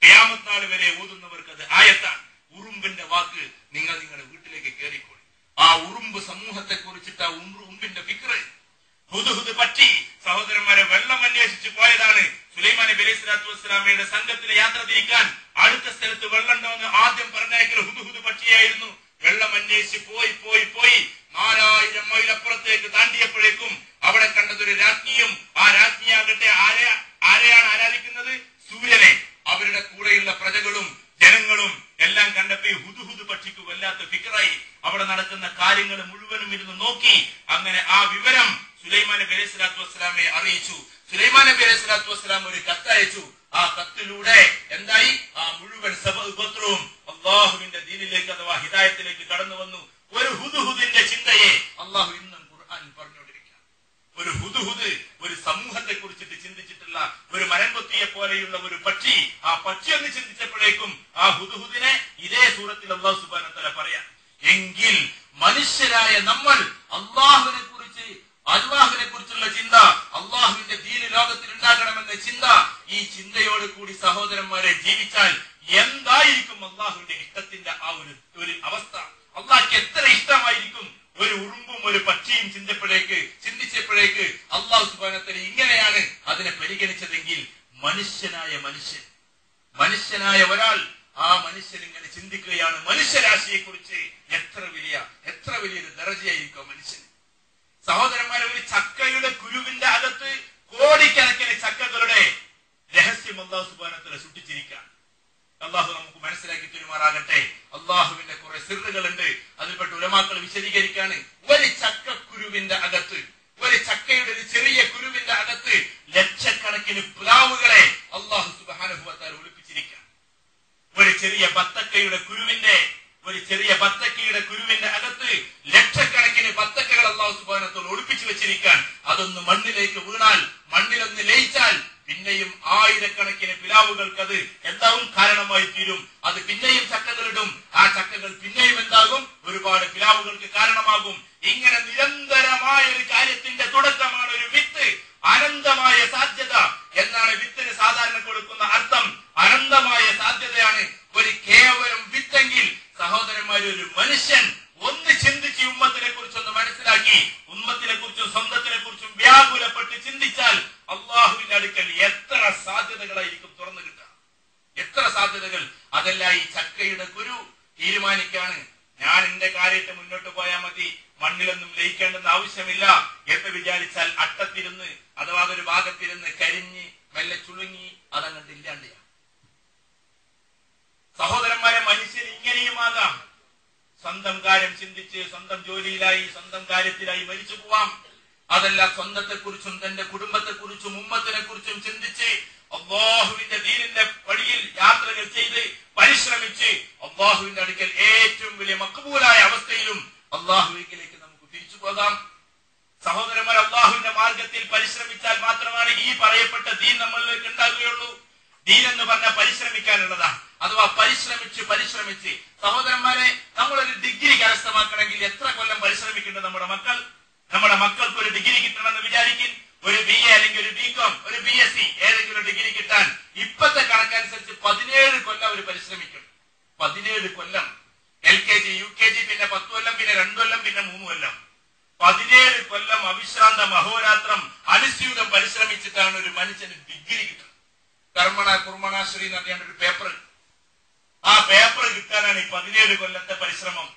ഖിയാമത്ത് നാൾ വരെ ഓതുന്നവർക്ക് അത് ആയത്താണ്. ഉറുമ്പിന്റെ വാക്ക്, നിങ്ങൾ നിങ്ങളുടെ വീട്ടിലേക്ക് കയറിക്കോളി. ആ ഉറുമ്പ് സമൂഹത്തെ കുറിച്ചിട്ട് ആ ഉറുമ്പിന്റെ ഫിക്ർ. ഹുദ്ഹുദ് പക്ഷി, സഹോദരന്മാരെ, വെള്ളം അന്വേഷിച്ച് പോയതാണ്. സുലൈമാൻ നബി അലൈഹി സ്വലാത്തു വസ്സലാമയുടെ സംഘത്തിലെ യാത്ര തിരിക്കാൻ അടുത്ത സ്ഥലത്ത് വെള്ളം ഉണ്ടോന്ന് ആദ്യം പറഞ്ഞയക്കൽ ഹുദ്ഹുദ് പക്ഷിയായിരുന്നു. വെള്ളം അന്വേഷിച്ച് പോയി 4000 മൈൽ അപ്പുറത്തേക്ക് താണ്ടിയപ്പോഴേക്കും അവിടെ കണ്ടതൊരു രാജ്ഞിയും, ആ രാജ്ഞിയാകട്ടെ ആരെയാണ് ആരാധിക്കുന്നത്? സൂര്യനെ. അവരുടെ കൂടെയുള്ള പ്രജകളും ജനങ്ങളും എല്ലാം കണ്ടപ്പോ ഈ ഹുദ്ഹുദ് പക്ഷിക്ക് വല്ലാത്ത ഫിക്റായി. അവിടെ നടക്കുന്ന കാര്യങ്ങൾ മുഴുവനും ഇരുന്ന് നോക്കി. അങ്ങനെ ആ വിവരം സുലൈമാൻ നബി അലൈഹി സ്വലാത്തു വസ്സലാമെ അറിയിച്ചു. സുലൈമാൻ നബി അലൈഹി സ്വലാത്തു വസ്സലാം ഒരു കത്തയച്ചു. ആ കത്തിലൂടെ എന്തായി? ആ മുഴുവൻ ഉപദ്രവവും അള്ളാഹുവിന്റെ ദീനിലേക്ക് അഥവാ ഹിദായത്തിലേക്ക് കടന്നു വന്നു. ഒരു ഹുദ്ഹുദിന്റെ ചിന്തയെ അള്ളാഹു ഇന്നും ഖുർആനിൽ പറഞ്ഞുകൊണ്ടിരിക്കുക. ഒരു ഹുദ്ഹുദ് ഒരു സമൂഹത്തെ കുറിച്ചിട്ട് ചിന്തിച്ചിട്ടുള്ള ഒരു മരംകൊത്തിയെ പോലെയുള്ള ഒരു പക്ഷി. ആ പക്ഷി ഒന്ന് ചിന്തിച്ചപ്പോഴേക്കും ആ ഹുദ്ഹുദിനെ ഇതേ സൂറത്തിൽ അല്ലാഹു സുബ്ഹാനഹു വ തആല പറയാം. എങ്കിൽ മനുഷ്യരായ നമ്മൾ അള്ളാഹുവിനെ കുറിച്ചുള്ള ചിന്ത, അള്ളാഹുവിന്റെ ദീന് ലോകത്തിൽ ഉണ്ടാകണമെന്ന ചിന്ത, ഈ ചിന്തയോട് കൂടി സഹോദരന്മാരെ ജീവിച്ചാൽ എന്തായിരിക്കും അള്ളാഹുവിന്റെ ഇഷ്ടത്തിന്റെ ആ ഒരു അവസ്ഥ? അള്ളാഹ്ക്ക് എത്ര ഇഷ്ടമായിരിക്കും ഒരു ഉറുമ്പും ഒരു പക്ഷിയും ചിന്തിച്ചപ്പോഴേക്ക് അള്ളാഹു സുബ്ഹാനഹു വ തആല ഇങ്ങനെയാണ് അതിനെ പരിഗണിച്ചതെങ്കിൽ മനുഷ്യനായ ഒരാൾ, ആ മനുഷ്യൻ ഇങ്ങനെ ചിന്തിക്കുകയാണ് മനുഷ്യരാശിയെ കുറിച്ച്. എത്ര വലിയൊരു ദറജയായിരിക്കും മനുഷ്യൻ. സഹോദരന്മാരെ, ഒരു ചക്കയുടെ കുരുവിന്റെ അകത്ത് കോടിക്കണക്കിന് ചക്കകളുടെ രഹസ്യം അല്ലാഹു സുബ്ഹാനഹു വ തആല സൂക്ഷിച്ചിരിക്കുകയാണ്. അള്ളാഹു നമുക്ക് മനസ്സിലാക്കി തരുമാറാകട്ടെ. അള്ളാഹുവിന്റെ കുറെ സിറുകളുണ്ട്. അതിൽപ്പെട്ട ഉലമാക്കൾ വിശദീകരിക്കാണ്. ഒരു ചക്കക്കുരുവിന്റെ അകത്ത്, ഒരു ചക്കയുടെ ഒരു ചെറിയ കുരുവിന്റെ അകത്ത് ലക്ഷക്കണക്കിന് പ്ലാവുകളെ അള്ളാഹു സുബ്ഹാനഹു വ തആല ഒളിപ്പിച്ചിരിക്കുകയാണ്. ഒരു ചെറിയ ബത്തക്കയുടെ കുരുവിന്റെ അകത്ത് ലക്ഷക്കണക്കിന് ബത്തക്കകൾ അല്ലാഹു സുബ്ഹാനഹു വ തആല ഒളിപ്പിച്ചു വെച്ചിരിക്കാൻ. അതൊന്ന് മണ്ണിലേക്ക് വീണാൽ, മണ്ണിലൊന്ന് ലയിച്ചാൽ പിന്നെയും ആയിരക്കണക്കിന് പിലാവുകൾക്ക് അത് എന്താവും? കാരണമായി തീരും. അത് പിന്നെയും ചക്കകളിടും. ആ ചക്കകൾ പിന്നെയും എന്താകും? ഒരുപാട് പിലാവുകൾക്ക് കാരണമാകും. ഇങ്ങനെ നിരന്തരമായ ഒരു കാര്യത്തിന്റെ തുടക്കമാണ് ഒരു വിത്ത്. അനന്തമായ സാധ്യത എന്നാണ് വിത്തിന് സാധാരണ കൊടുക്കുന്ന അർത്ഥം. അനന്തമായ സാധ്യതയാണ് ഒരു കേവലം വിത്തെങ്കിൽ സഹോദരന്മാരെ, ഒരു മനുഷ്യൻ ഒന്ന് ചിന്തിച്ച് ഉമ്മത്തിനെ കുറിച്ചൊന്ന് മനസ്സിലാക്കി, ഉമ്മത്തിനെ കുറിച്ചും സ്വന്തത്തിനെ കുറിച്ചും വ്യാകുലപ്പെട്ട് ചിന്തിച്ചാൽ അള്ളാഹുവിന്റെ അടുക്കൽ എത്ര സാധ്യതകളായിരിക്കും തുറന്നു കിട്ടുക. എത്ര സാധ്യതകൾ. അതല്ല, ഈ ചക്കയുടെ കുരു തീരുമാനിക്കാണ്, ഞാൻ എന്റെ കാര്യത്തെ മുന്നോട്ട് പോയാൽ മതി, മണ്ണിലൊന്നും ലയിക്കേണ്ടെന്ന് ആവശ്യമില്ല എന്ന് വിചാരിച്ചാൽ അട്ടത്തിരുന്ന് അഥവാ അതൊരു ഭാഗത്തിരുന്ന് കരിഞ്ഞ് മെല്ലെ ചുളുങ്ങി അതങ്ങോട്ട് ഇല്ലാണ്ടില്ല. സഹോദരന്മാരെ, മനുഷ്യൻ ഇങ്ങനെയുമാകാം. സ്വന്തം കാര്യം ചിന്തിച്ച് സ്വന്തം ജോലിയിലായി സ്വന്തം കാര്യത്തിലായി മരിച്ചു പോവാം. അതല്ല, സ്വന്തത്തെക്കുറിച്ചും തന്റെ കുടുംബത്തെക്കുറിച്ചും ഉമ്മത്തിനെ കുറിച്ചും ചിന്തിച്ച് അള്ളാഹുവിന്റെ ദീനിന്റെ വഴിയിൽ യാത്രകൾ ചെയ്ത് പരിശ്രമിച്ച് അള്ളാഹുവിന്റെ അടുക്കൽ ഏറ്റവും വലിയ മഖ്ബൂലായ അവസ്ഥയിലും അള്ളാഹുവിലേക്ക് നമുക്ക് തിരിച്ചു പോകാം. സഹോദരന്മാർ, അള്ളാഹുവിന്റെ ദീൻ നമ്മളിലേക്ക് ഉണ്ടാകുകയുള്ളൂ. ദീൻ എന്ന് പറഞ്ഞാൽ പരിശ്രമിക്കാനുള്ളതാണ്. അഥവാ പരിശ്രമിച്ച് സഹോദരന്മാരെ, നമ്മളൊരു ഡിഗ്രി കരസ്ഥമാക്കണമെങ്കിൽ എത്ര കൊല്ലം പരിശ്രമിക്കേണ്ടത് നമ്മുടെ മക്കൾക്ക് ഒരു ഡിഗ്രി കിട്ടണമെന്ന് വിചാരിക്കും. ഒരു BA അല്ലെങ്കിൽ ഒരു BCom, ഒരു BSc ഏതെങ്കിലും ഒരു ഡിഗ്രി കിട്ടാൻ ഇപ്പത്തെ കണക്കനുസരിച്ച് 17 കൊല്ലം അവർ പരിശ്രമിക്കും. 17 കൊല്ലം. LKG, UKG, പിന്നെ 10 കൊല്ലം, പിന്നെ 2 കൊല്ലം, പിന്നെ 3 കൊല്ലം. 17 കൊല്ലം അവിശ്രാന്ത മഹോരാത്രം അനുസ്യൂതം പരിശ്രമിച്ചിട്ടാണ് ഒരു മനുഷ്യന് ഡിഗ്രി കിട്ടുന്നത്. കർമ്മണ കുർമ്മണാശ്രീ എന്ന് പറഞ്ഞ ഒരു പേപ്പർ. ആ പേപ്പർ കിട്ടാനാണ് ഈ 17 കൊല്ലത്തെ പരിശ്രമം.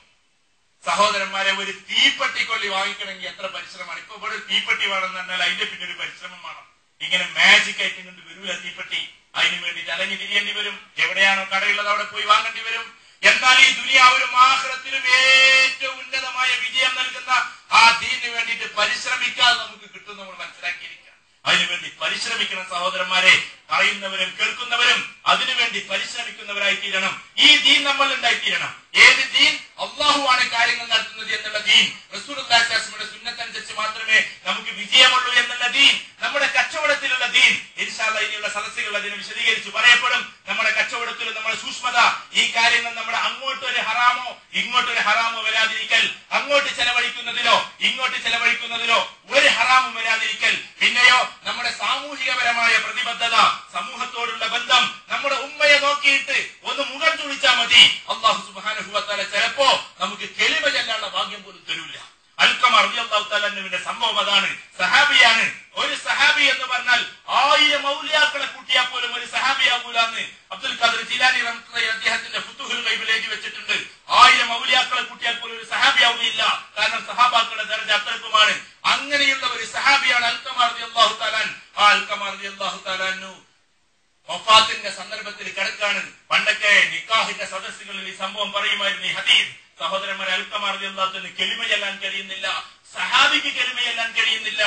സഹോദരന്മാരെ, ഒരു തീപ്പെട്ടിക്കൊള്ളി വാങ്ങിക്കണമെങ്കിൽ എത്ര പരിശ്രമമാണ്. ഇപ്പൊ ഇവിടെ തീപ്പെട്ടി വേണമെന്ന് പറഞ്ഞാൽ അതിന്റെ പിന്നെ ഒരു പരിശ്രമം വേണം. ഇങ്ങനെ മാജിക് ആയിട്ട് കൊണ്ട് വരൂല തീപ്പെട്ടി. അതിന് വേണ്ടിയിട്ട് അലഞ്ഞു തിരിയേണ്ടി വരും. എവിടെയാണോ കടയുള്ളത് അവിടെ പോയി വാങ്ങേണ്ടി വരും. എന്നാൽ ഈ ദുനിയാവിലും ആഖിറത്തിലും ഏറ്റവും ഉന്നതമായ വിജയം നൽകുന്ന ആ ദീനിന് വേണ്ടിയിട്ട് പരിശ്രമിക്കാതെ നമുക്ക് കിട്ടും. നമ്മൾ മനസ്സിലാക്കിയിരിക്കുക. അതിനുവേണ്ടി പരിശ്രമിക്കണം സഹോദരന്മാരെ. പറയുന്നവരും കേൾക്കുന്നവരും അതിനുവേണ്ടി പരിശ്രമിക്കുന്നവരായി തീരണം. ഈ ദീൻ നമ്മൾ ഉണ്ടായിത്തീരണം. ഏത് ദീൻ? അള്ളാഹുവാണ് കാര്യങ്ങൾ നടത്തുന്നത് എന്നുള്ള ദീൻ. റസൂലുള്ളാഹി സ്വല്ലല്ലാഹു അലൈഹി വസല്ലമയുടെ സുന്നത്തനുസരിച്ച് മാത്രമേ നമുക്ക് വിജയമുള്ളൂ എന്നുള്ള ദീൻ. നമ്മുടെ കച്ചവടത്തിലുള്ള ദീൻ. ഇൻഷാ അല്ലാഹ് ഇനിയുള്ള സദസ്സുകൾ അതിനെ വിശദീകരിച്ച് പറയപ്പെടും. നമ്മുടെ കച്ചവടത്തിൽ നമ്മുടെ സൂക്ഷ്മത, ഈ കാര്യങ്ങൾ നമ്മുടെ അങ്ങോട്ടൊരു ഹറാമോ ഇങ്ങോട്ടൊരു ഹറാമോ വരാതിരിക്കൽ, അങ്ങോട്ട് ചെലവഴിക്കുന്നതിലോ ഇങ്ങോട്ട് ചെലവഴിക്കുന്നതിലോ ഒരു ഹറാമും വരാതിരിക്കൽ. പിന്നെയോ നമ്മുടെ സാമൂഹികപരമായ പ്രതിബദ്ധത, സമൂഹത്തോടുള്ള ബന്ധം. നമ്മുടെ ഉമ്മയെ നോക്കിയിട്ട് ഒന്ന് മുഖം ചുളിച്ചാൽ മതി, അല്ലാഹു സുബ്ഹാനഹു വ തആല ചിലപ്പോ നമുക്ക് കെലിമ ചൊല്ലാനുള്ള ഭാഗ്യം പോലും തരൂല. അൽഖമ റളിയല്ലാഹു തആല അൻഹുവിന്റെ സംഭവം അതാണ്. സഹാബിയാണ്. ഒരു സഹാബി എന്ന് പറഞ്ഞാൽ 1000 ഔലിയാക്കളെ കൂട്ടിയാൽ പോലും ഒരു സഹാബിയാകൂല എന്ന് അബ്ദുൽ ഖാദിർ ജീലാനി റഹ്മത്തുള്ളാഹി അദ്ദേഹത്തിന്റെ ഫുതുഹുൽ ഗൈബിൽ എഴുതി വെച്ചിട്ടുണ്ട്. 1000 ഔലിയാക്കളെ കൂട്ടിയാൽ പോലും ഒരു സഹാബിയാവുകയില്ല. കാരണം സഹാബാക്കളുടെ ദർജ അത്രക്കുമാണ്. അങ്ങനെയുള്ള ഒരു സഹാബിയാണ് അൽഖമ റളിയല്ലാഹു തആല. ആ അൽഖമ റളിയല്ലാഹു തആല വഫാത്തിന്റെ സന്ദർഭത്തിൽ കിടക്കാണ്. പണ്ടൊക്കെ നിക്കാഹിന്റെ സദസ്സുകളിൽ ഈ സംഭവം പറയുമായിരുന്നു, ഈ ഹദീസ്. സഹോദരന്മാരെ, അൽഖമ റളിയല്ലാഹു തആല കെലിമ ചൊല്ലാൻ കഴിയുന്നില്ല, സഹാബിക്ക് കെലിമ ചൊല്ലാൻ കഴിയുന്നില്ല.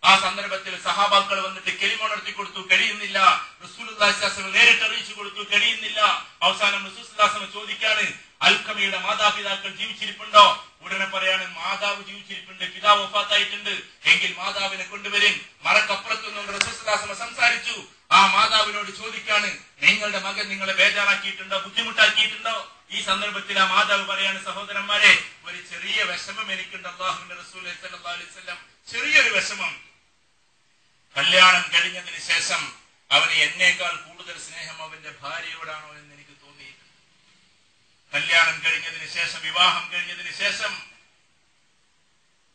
ആ സന്ദർഭത്തിൽ സഹാബാക്കൾ വന്നിട്ട് കെലിമ നടത്തി കൊടുത്തു, കഴിയുന്നില്ല. റസൂലുള്ളാഹി സ്വല്ലല്ലാഹു അലൈഹി വസല്ലം നേരിട്ട് അറിയിച്ചു കൊടുത്തു, കഴിയുന്നില്ല. അവസാനം റസൂൽ സ്വല്ലല്ലാഹു അലൈഹി വസല്ലം ചോദിക്കാണ്, അൽഖമയുടെ മാതാപിതാക്കൾ ജീവിച്ചിരിപ്പുണ്ടോ? ഉടനെ പറയാണ്, മാതാവ് ജീവിച്ചിരിപ്പുണ്ട്, പിതാവ് വഫാത്തായിട്ടുണ്ട്. എങ്കിൽ മാതാവിനെ കൊണ്ടുവരും. മറക്കപ്പുറത്തുനിന്ന് റസൂൽ സ്വല്ലല്ലാഹു അലൈഹി വസല്ലം സംസാരിച്ചു. ആ മാതാവിനോട് ചോദിക്കാണ്, നിങ്ങളുടെ മകൻ നിങ്ങളെ ബേജാറാക്കിയിട്ടുണ്ടോ, ബുദ്ധിമുട്ടാക്കിയിട്ടുണ്ടോ? ഈ സന്ദർഭത്തിൽ ആ മാതാവ് പറയാണ്, സഹോദരന്മാരെ, ഒരു ചെറിയ വിഷമം എനിക്കുണ്ട് അല്ലാഹുവിന്റെ റസൂൽ സ്വല്ലല്ലാഹു അലൈഹി വസല്ലം. ചെറിയൊരു വിഷമം. കല്യാണം കഴിഞ്ഞതിന് ശേഷം അവന് എന്നേക്കാൾ കൂടുതൽ സ്നേഹം അവന്റെ ഭാര്യയോടാണോ എന്ന് എനിക്ക് തോന്നിയിട്ടുണ്ട്. കല്യാണം കഴിഞ്ഞതിന് ശേഷം, വിവാഹം കഴിഞ്ഞതിന് ശേഷം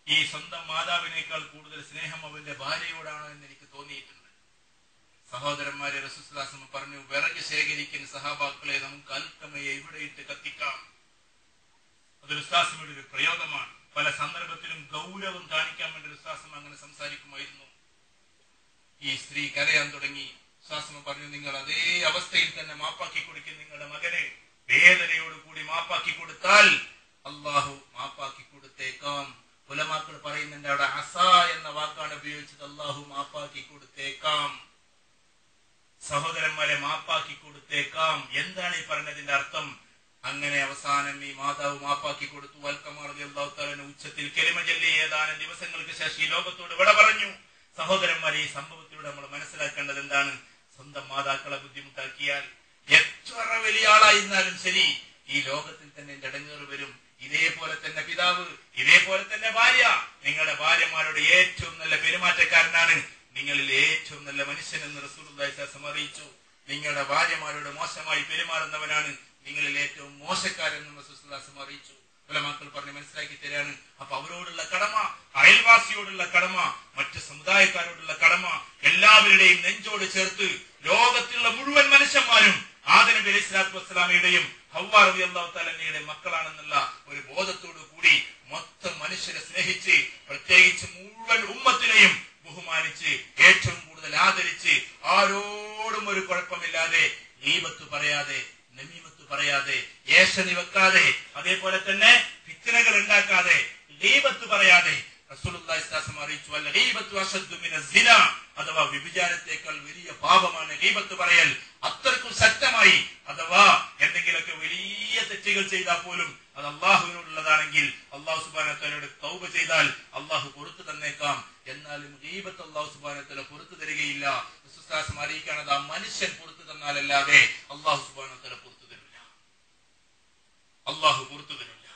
ഈ സ്വന്തം മാതാവിനേക്കാൾ കൂടുതൽ സ്നേഹം അവന്റെ ഭാര്യയോടാണോ എന്ന് എനിക്ക് തോന്നിയിട്ടുണ്ട്. സഹോദരന്മാരെ, റസൂൽ സ്വല്ലല്ലാഹു അലൈഹി വസല്ലം പറഞ്ഞു, വിറക് ശേഖരിക്കുന്ന സഹാബാക്കളെ, നമുക്ക് അൽഖമയെ ഇവിടെ ഇട്ട് കത്തിക്കാം. അതൊരു ഉസ്താദിന്റെ ഒരു പ്രയോഗമാണ്. പല സന്ദർഭത്തിലും ഗൗരവം കാണിക്കാൻ വേണ്ടി ഉസ്താദ് അങ്ങനെ സംസാരിക്കുമായിരുന്നു. ഈ സ്ത്രീ കരയാൻ തുടങ്ങി. ഉസ്താദ് പറഞ്ഞു, നിങ്ങൾ അതേ അവസ്ഥയിൽ തന്നെ മാപ്പാക്കി കൊടുക്കും. നിങ്ങളുടെ മകനെ വേദനയോടുകൂടി മാപ്പാക്കി കൊടുത്താൽ അള്ളാഹു മാപ്പാക്കി കൊടുത്തേക്കാം. ഉലമാക്കൾ പറയുന്നുണ്ട്, അവിടെ അസ എന്ന വാക്കാണ് ഉപയോഗിച്ചത്. അള്ളാഹു മാപ്പാക്കി കൊടുത്തേക്കാം. സഹോദരന്മാരെ, മാപ്പാക്കി കൊടുത്തേക്കാം. എന്താണ് ഈ പറഞ്ഞതിന്റെ അർത്ഥം? അങ്ങനെ അവസാനം ഈ മാതാവ് മാപ്പാക്കി കൊടുത്തു. അൽഖമ റളിയല്ലാഹു തആല ഉച്ചത്തിൽ കെലിമ ചൊല്ലി ഏതാനും ദിവസങ്ങൾക്ക് ശേഷം ഈ ലോകത്തോട് വിട പറഞ്ഞു. സഹോദരന്മാരെ, ഈ സംഭവത്തിലൂടെ നമ്മൾ മനസ്സിലാക്കേണ്ടത് എന്താണ്? സ്വന്തം മാതാക്കളെ ബുദ്ധിമുട്ടാക്കിയാൽ എത്ര വലിയ ആളായിരുന്നാലും ശരി, ഈ ലോകത്തിൽ തന്നെ ഇടങ്ങേറ് വരും. ഇതേപോലെ തന്നെ പിതാവ്, ഇതേപോലെ തന്നെ ഭാര്യ. നിങ്ങളുടെ ഭാര്യമാരോട് ഏറ്റവും നല്ല പെരുമാറ്റക്കാരനാണ് നിങ്ങളിൽ ഏറ്റവും നല്ല മനുഷ്യനെന്ന് റസൂലുള്ളാഹി സ്വല്ലല്ലാഹു അലൈഹി വസല്ലം അറിയിച്ചു. നിങ്ങളുടെ ഭാര്യമാരോട് മോശമായി പെരുമാറുന്നവനാണ് നിങ്ങളിൽ ഏറ്റവും മോശക്കാരെന്ന് റസൂൽ സ്വല്ലല്ലാഹു അലൈഹി വസല്ലം അറിയിച്ചു. ഉലമാക്കൾ പറഞ്ഞ് മനസ്സിലാക്കി തരാണ്. അപ്പൊ അവരോടുള്ള കടമ, അയൽവാസിയോടുള്ള കടമ, മറ്റ് സമുദായക്കാരോടുള്ള കടമ, എല്ലാവരുടെയും നെഞ്ചോട് ചേർത്ത് ലോകത്തിലുള്ള മുഴുവൻ മനുഷ്യന്മാരും ആദം നബി അലൈഹിസ്സലാത്തു വസ്സലാമയുടെയും ഹവ്വ റളിയല്ലാഹു തആലയുടെ മക്കളാണെന്നുള്ള ഒരു ബോധത്തോടു കൂടി മൊത്തം മനുഷ്യരെ സ്നേഹിച്ച്, പ്രത്യേകിച്ച് മുഴുവൻ ഉമ്മത്തിനെയും ബഹുമാനിച്ച്, ഏറ്റവും കൂടുതൽ ആദരിച്ച്, ആരോടും ഒരു കുഴപ്പമില്ലാതെ, ഗീബത്ത് പറയാതെ, നമീമത്ത് പറയാതെ, ഏഷണി വെക്കാതെ, അതേപോലെ തന്നെ ഫിത്നകൾ ഉണ്ടാക്കാതെ, ഗീബത്ത് പറയാതെ റസൂലുള്ളാഹി സ്വല്ലല്ലാഹു അലൈഹി വസല്ലം അറിയിച്ചു, അൽ ഗീബത്തു അശദ്ദു മിനസ് സിന, അഥവാ വ്യഭിചാരത്തേക്കാൾ വലിയ പാപമാണ് ഗീബത്ത് പറയൽ. അത്രക്കും ശക്തമായി, അഥവാ എന്തെങ്കിലുമൊക്കെ വലിയ തെറ്റുകൾ ചെയ്താൽ പോലും അത് അള്ളാഹുവിനോടുള്ളതാണെങ്കിൽ അള്ളാഹു സുബ്ഹാനഹു വ തആലയോട് തൗബ ചെയ്താൽ അള്ളാഹു പുറത്തു തന്നേക്കാം. എന്നാലും ഗീബത്ത് അള്ളാഹു സുബ്ഹാനഹു വ തആല പുറത്തു തരികയില്ല. റസൂലുള്ളാഹി അറിയിക്കാണത് ആ മനുഷ്യൻ പുറത്തു തന്നാലല്ലാതെ അള്ളാഹു സുബ്ഹാനഹു വ തആല പുറത്തു തരില്ല. അള്ളാഹു പുറത്തു തരില്ല.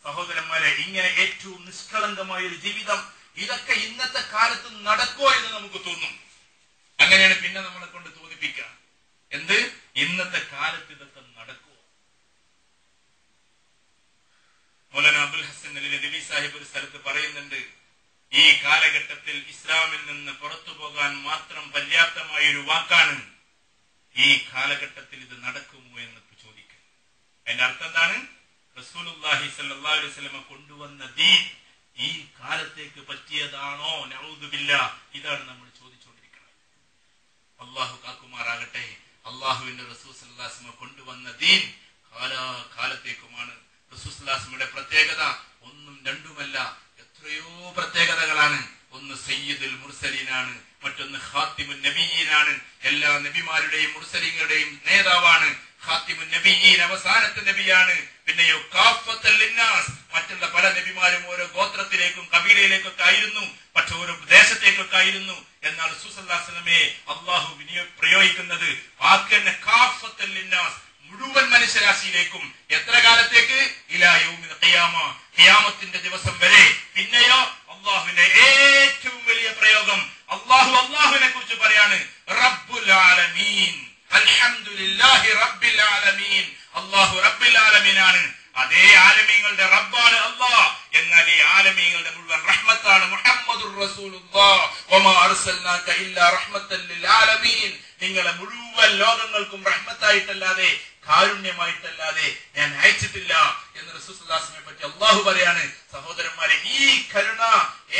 സഹോദരന്മാരെ, ഇങ്ങനെ ഏറ്റവും നിഷ്കളങ്കമായ ഒരു ജീവിതം, ഇതൊക്കെ ഇന്നത്തെ കാലത്ത് നടക്കോ എന്ന് നമുക്ക് തോന്നും. അങ്ങനെയാണ് പിന്നെ നമ്മളെ കൊണ്ട് തോന്നിപ്പിക്കുക. എന്ത് ഇന്നത്തെ കാലത്ത് ഇതൊക്കെ നടക്കുമോ? മൗലാന അബുൽ ഹസൻ അലി നദവി സാഹിബ് ഒരു സ്ഥലത്ത് പറയുന്നുണ്ട്, ഈ കാലഘട്ടത്തിൽ ഇസ്ലാമിൽ നിന്ന് പുറത്തു പോകാൻ മാത്രം പര്യാപ്തമായ ഒരു വാക്കാണ് ഈ കാലഘട്ടത്തിൽ ഇത് നടക്കുമോ എന്ന് ചോദിക്കുക. അതിന്റെ അർത്ഥം എന്താണ്? റസൂലുള്ളാഹി സ്വല്ലല്ലാഹു അലൈഹി വസല്ലം കൊണ്ടുവന്ന ദീൻ ഈ കാലത്തേക്ക് പറ്റിയതാണോ? നഊദു ബില്ലാഹ്. ഇതാണ് നമ്മൾ ചോദിച്ചുകൊണ്ടിരിക്കുന്നത്. അള്ളാഹു കാക്കുമാറാകട്ടെ. അള്ളാഹുവിന്റെ റസൂൽ സല്ലല്ലാഹു അലൈഹി വസല്ലം കൊണ്ടുവന്ന ദീൻ കാലത്തേക്കുമാണ്. റസൂൽ സല്ലല്ലാഹു അലൈഹി വസല്ലമയുടെ പ്രത്യേകത ഒന്നും രണ്ടുമല്ല, എത്രയോ പ്രത്യേകതകളാണ്. ഒന്ന് സയ്യിദുൽ മുർസലീനാണ്, മറ്റൊന്ന് ഖാത്തിമുൻ നബിയീനാണ്. എല്ലാ നബിമാരുടെയും മുർസലീങ്ങളുടെയും നേതാവാണ്. ഖാത്തിമുൻ നബിയീൻ അവസാനത്തെ നബിയാണ്. പിന്നെയോ കാഫത്തൽ ലിന്നാസ്, മറ്റുള്ള പല നബിമാരും ഓരോ ഗോത്രത്തിലേക്കും കബീലയിലേക്കൊക്കെ ആയിരുന്നു, പക്ഷെ ഓരോ ദേശത്തേക്കൊക്കെ ആയിരുന്നു. എന്നാൽ റസൂൽ സല്ലല്ലാഹു അലൈഹി വസല്ലമയെ അല്ലാഹു പ്രയോഗിക്കുന്നത് വാക്കന്നെ കാഫത്തൽ ലിന്നാസ്, മുഴുവൻ മനുഷ്യരാശിയിലേക്കും. എത്ര കാലത്തേക്ക്? ഇലാ യൗമിൽ ഖിയാമ, ഖിയാമത്തിന്റെ ദിവസം വരെ. പിന്നെയോ അല്ലാഹുവിന്റെ ഏറ്റവും വലിയ പ്രയോഗം, അല്ലാഹുവിനെ കുറിച്ച് പറയാണ്, റബ്ബുൽ ആലമീൻ, അൽഹംദുലില്ലാഹി റബ്ബിൽ ആലമീൻ. അല്ലാഹു റബ്ബിൽ ആലമീനാണ്. അതേ ആലമീങ്ങളുടെ റബ്ബാണ് അല്ലാഹ്. എന്നാൽ ഈ ആലമീങ്ങളുടെ മുഴുവൻ റഹ്മത്താണ് മുഹമ്മദുർ റസൂലുള്ളാഹ്. വമാ അർസൽനാക ഇല്ലാ റഹ്മത്തൽ ലിൽ ആലമീൻ. നിങ്ങളെ മുഴുവൻ ലോകങ്ങൾക്കും റഹ്മത്തായിട്ടല്ലാതെ കാരുണ്യമായിട്ടല്ലാതെ ഞാൻ അയച്ചിട്ടില്ല എന്ന് റസൂൽ സല്ലല്ലാഹു അലൈഹി വസല്ലമയെ പറ്റി അല്ലാഹു പറയാണ്. സഹോദരന്മാരെ, ഈ കരുണ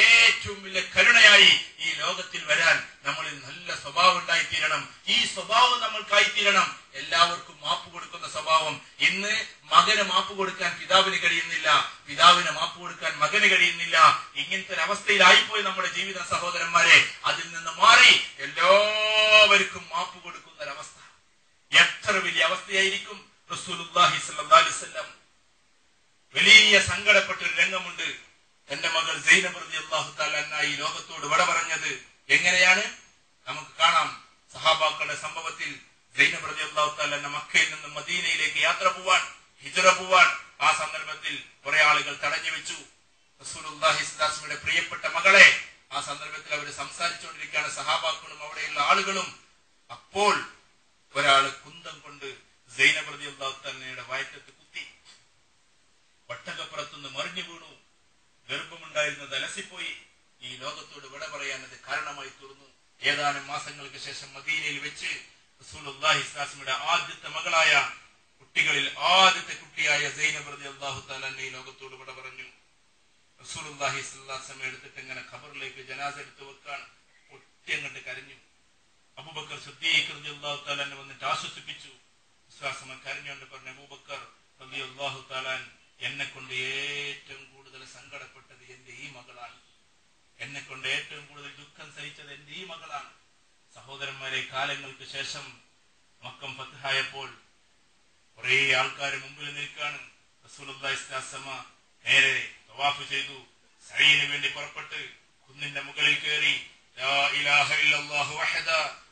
ഏറ്റവും വലിയ കരുണയായി ഈ ലോകത്തിൽ വരാൻ നമ്മളിൽ നല്ല സ്വഭാവം ഉണ്ടായിത്തീരണം. ഈ സ്വഭാവം നമ്മൾക്കായിത്തീരണം. എല്ലാവർക്കും മാപ്പ് കൊടുക്കുന്ന സ്വഭാവം. ഇന്ന് മകന് മാപ്പ് കൊടുക്കാൻ പിതാവിന് കഴിയുന്നില്ല, പിതാവിന് മാപ്പ് കൊടുക്കാൻ മകന് കഴിയുന്നില്ല. ഇങ്ങനത്തെ ഒരു അവസ്ഥയിലായിപ്പോയി നമ്മുടെ ജീവിതം. സഹോദരന്മാരെ, അതിൽ നിന്ന് മാറി എല്ലാവർക്കും മാപ്പ് കൊടുക്കുന്ന ഒരവസ്ഥ എത്ര വലിയ അവസ്ഥയായിരിക്കും. റസൂലുള്ളാഹി സ്വല്ലല്ലാഹു അലൈഹി വസല്ലം വലിയ സങ്കടപ്പെട്ട ഒരു രംഗമുണ്ട്. തന്റെ മകൾ സൈനബ് റളിയല്ലാഹു തആല അൻഹ ഈ ലോകത്തോട് വിട പറഞ്ഞത് എങ്ങനെയാണ് നമുക്ക് കാണാം. സഹാബാക്കളുടെ സംഭവത്തിൽ സൈനബ് റളിയല്ലാഹു തആല അൻഹ മക്കയിൽ നിന്ന് മദീനയിലേക്ക് യാത്ര പോവാൻ, ഹിജ്റ പോവാൻ, ആ സന്ദർഭത്തിൽ കുറെ ആളുകൾ തടഞ്ഞു വെച്ചു. റസൂലുള്ളാഹി സ്വല്ലല്ലാഹു അലൈഹി വസല്ലമയുടെ പ്രിയപ്പെട്ട മകളെ ആ സന്ദർഭത്തിൽ അവർ സംസാരിച്ചുകൊണ്ടിരിക്കുകയാണ്, സഹാബാക്കളും അവിടെയുള്ള ആളുകളും. അപ്പോൾ ഒരാള് കുന്തം കൊണ്ട് സൈനബ് റളിയല്ലാഹു തആലയുടെ വയറ്റത്ത് കുത്തി. ഒട്ടകപ്പുറത്തുനിന്ന് മറിഞ്ഞു വീണു. ഗർഭമുണ്ടായിരുന്നത് അലസിപ്പോയി. ഈ ലോകത്തോട് വിട പറയാൻ അത് കാരണമായി തീർന്നു. ഏതാനും മാസങ്ങൾക്ക് ശേഷം മദീനയിൽ വെച്ച് റസൂലുള്ളാഹി സ്വല്ലല്ലാഹു അലൈഹി വസല്ലമയുടെ ആദ്യത്തെ മകളായ കുട്ടികളിൽ ആദ്യത്തെ കുട്ടിയായ സൈനബ് റളിയല്ലാഹു തആല ഈ ലോകത്തോട് വിട പറഞ്ഞു. റസൂലുള്ളാഹി സ്വല്ലല്ലാഹു അലൈഹി വസല്ലം എടുത്തിട്ട് ഇങ്ങനെ ഖബറിലേക്ക് ജനാസ എടുത്തു വെക്കാൻ ഒറ്റങ്ങട്ട് കരഞ്ഞു. അബൂബക്കർ സിദ്ദീഖ് റളിയല്ലാഹു തആല വന്നിട്ട് ആശ്വസിപ്പിച്ചു. വിശ്വാസം കരഞ്ഞുകൊണ്ട് പറഞ്ഞു, അബൂബക്കർ റളിയല്ലാഹു തആല, എന്നെ കൊണ്ട് ഏറ്റവും കൂടുതൽ സങ്കടപ്പെട്ടത് എന്റെ ഈ മകളാണ്. എന്നെ കൊണ്ട് ഏറ്റവും കൂടുതൽ ദുഃഖം സഹിച്ചത് എന്റെ ഈ മകളാണ്. സഹോദരന്മാരെ, കാലങ്ങൾക്ക് ശേഷം മക്കം ഫത്ഹായപ്പോൾ കുറെ ആൾക്കാർ മുമ്പിൽ നിൽക്കാണ്. റസൂലുള്ളാഹി സ്വല്ലല്ലാഹു അലൈഹി വസല്ലം നേരെ തവാഫ് ചെയ്തു. സഈന് വേണ്ടി പുറപ്പെട്ട് കുന്നിന്റെ മുകളിൽ കയറി ലാ ഇലാഹ ഇല്ലല്ലാഹു വഹദ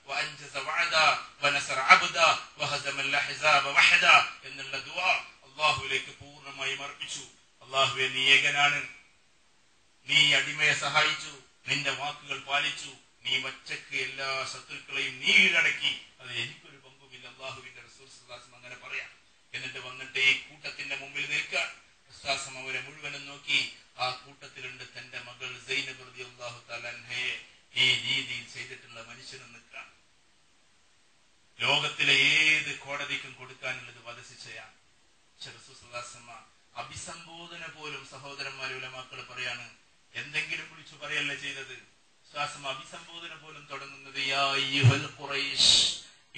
വഅൻജസ വഅദ വനസറ അബ്ദ വഹസമൽ അഹ്സാബ വഹദ എന്നുള്ള ദുആ അല്ലാഹുവിലേക്ക് പൂർണ്ണമായി അർപ്പിച്ചു. അല്ലാഹുവേ, നീ ഏകനാണ്. നീ അടിമയെ സഹായിച്ചു, നിന്റെ വാക്കുകൾ പാലിച്ചു, നീ ഒറ്റയ്ക്ക് എല്ലാ ശത്രുക്കളെയും നീ കീഴടക്കി, അത് എനിക്കൊരു പങ്കുമില്ല. അല്ലാഹുവിന്റെ റസൂൽ സ്വല്ലല്ലാഹു അലൈഹി വസല്ലം അങ്ങനെ പറയാം. എന്നിട്ട് വന്നിട്ട് ഈ കൂട്ടത്തിന്റെ മുമ്പിൽ നിൽക്കാൻ വിശ്വാസം അവരെ മുഴുവനും നോക്കി. ആ കൂട്ടത്തിലുണ്ട് തന്റെ മകൾ സൈനബ് റളിയല്ലാഹു തആല അൻഹയെ ഈ രീതിയിൽ ചെയ്തിട്ടുള്ള മനുഷ്യനും നിൽക്കാൻ. ലോകത്തിലെ ഏത് കോടതിക്കും കൊടുക്കാനുള്ളത് വധശിക്ഷയാണ്. റസൂൽ സ്വല്ലല്ലാഹു അലൈഹി വസല്ലം അഭിസംബോധന പോലും സഹോദരന്മാരെ ഉലമാക്കൾ പറയാണ്, എന്തെങ്കിലും വിളിച്ചു പറയല്ല ചെയ്തത്. വിശ്വാസം അഭിസംബോധന പോലും തുടങ്ങുന്നത് യാ അയ്യുഹൽ ഖുറൈശ്,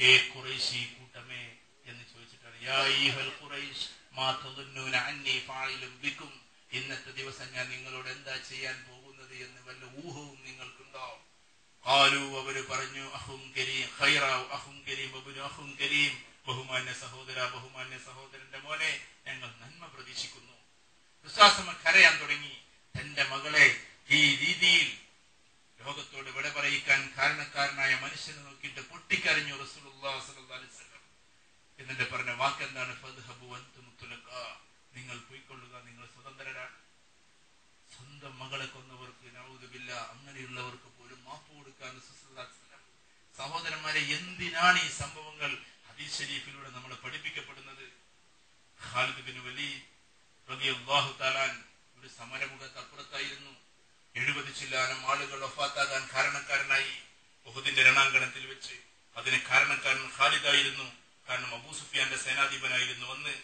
ഏ ഖുറൈശി കൂട്ടമേ എന്ന് ചോദിച്ചിട്ടാണ്. യാ അയ്യുഹൽ ഖുറൈശ് മാ തദുന്നൂന അന്നി ഫാഇലും ബികും, ഇന്നത്തെ ദിവസം ഞാൻ നിങ്ങളോട് എന്താ ചെയ്യാൻ പോകുന്നത് എന്ന് വല്ല ഊഹവും നിങ്ങൾക്കുണ്ടോ? ഖാലു, അവര് പറഞ്ഞു, അഖുൻ കരീം ഖൈറ അഖുൻ കരീം വബ്നു അഖുൻ കരീം, ബഹുമാന്യ സഹോദരന്റെ മോനെ, ഞങ്ങൾ നന്മ പ്രതീക്ഷിക്കുന്നു. വിശ്വാസം കരയാൻ തുടങ്ങി. തന്റെ മകളെ ഈ രീതിയിൽ ലോകത്തോട് വിട പറയിക്കാൻ കാരണക്കാരനായ മനുഷ്യനെ നോക്കിയിട്ട് പൊട്ടിക്കരഞ്ഞു റസൂലുള്ളാഹി സ്വല്ലല്ലാഹു അലൈഹി വസല്ലം. എന്നിട്ട് പറഞ്ഞ വാക്കെന്താണ്? ഫദ്ഹബു അൻതും തുലഖാ, നിങ്ങൾ പോയിക്കൊള്ളുക, നിങ്ങൾ സ്വതന്ത്രരാണ്. സ്വന്തം മകളെ കൊന്നവർക്ക് നഊദു ബില്ലാഹ്, അങ്ങനെയുള്ളവർക്ക് പോലും മാപ്പ് കൊടുക്കാൻ റസൂലുള്ളാഹി സ്വല്ലല്ലാഹു അലൈഹി വസല്ലം. സഹോദരന്മാരെ, എന്തിനാണ് ഈ സംഭവങ്ങൾ ഹദീസ് ശരീഫിലൂടെ നമ്മൾ പഠിപ്പിക്കപ്പെടുന്നത്? ഖാലിദ് ബിൻ വലീദ് റളിയല്ലാഹു തആല ഒരു സമരമുഖത്ത് അപ്പുറത്തായിരുന്നു. 70 ചില്ലാനം ആളുകൾ വഫാത്താകാൻ കാരണക്കാരനായി ഉഹുദിന്റെ രണാങ്കണത്തിൽ വെച്ച്. അതിന് കാരണക്കാരൻ ഖാലിദായിരുന്നു. കാരണം അബൂ സുഫിയാന്റെ സേനാധിപനായിരുന്നു അന്ന്.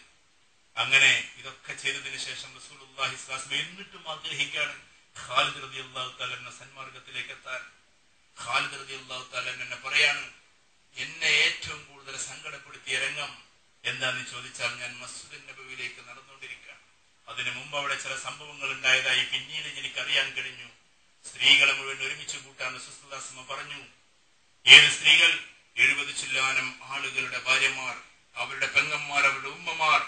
അങ്ങനെ ഇതൊക്കെ ചെയ്തതിന് ശേഷം റസൂലുള്ളാഹി സ്വല്ലല്ലാഹു അലൈഹി വസല്ലം എന്നിട്ടും ആഗ്രഹിക്കുകയാണ് ഖാലിദ് റളിയല്ലാഹു തആല എന്ന സന്മാർഗത്തിലേക്ക് എത്താൻ. ഖാലിദ് റളിയല്ലാഹു തആല എന്നെ പറയാണ്, എന്നെ ഏറ്റവും കൂടുതൽ സങ്കടപ്പെടുത്തിയ രംഗം എന്താന്ന് ചോദിച്ചാൽ, ഞാൻ മസ്ജിദ് നബവിയിലേക്ക് നടന്നുകൊണ്ടിരിക്കുകയാണ്. അതിനു മുമ്പ് അവിടെ ചില സംഭവങ്ങൾ ഉണ്ടായതായി പിന്നീട് എനിക്കറിയാൻ കഴിഞ്ഞു. സ്ത്രീകളെ മുഴുവൻ ഒരുമിച്ച് കൂട്ടാൻ റസൂലുള്ളാഹി സ്വല്ലല്ലാഹു അലൈഹി വസല്ലം പറഞ്ഞു. ഏത് സ്ത്രീകൾ? 70 ചില്ലാനം ആളുകളുടെ ഭാര്യമാർ, അവരുടെ പെങ്ങന്മാർ, അവരുടെ ഉമ്മമാർ.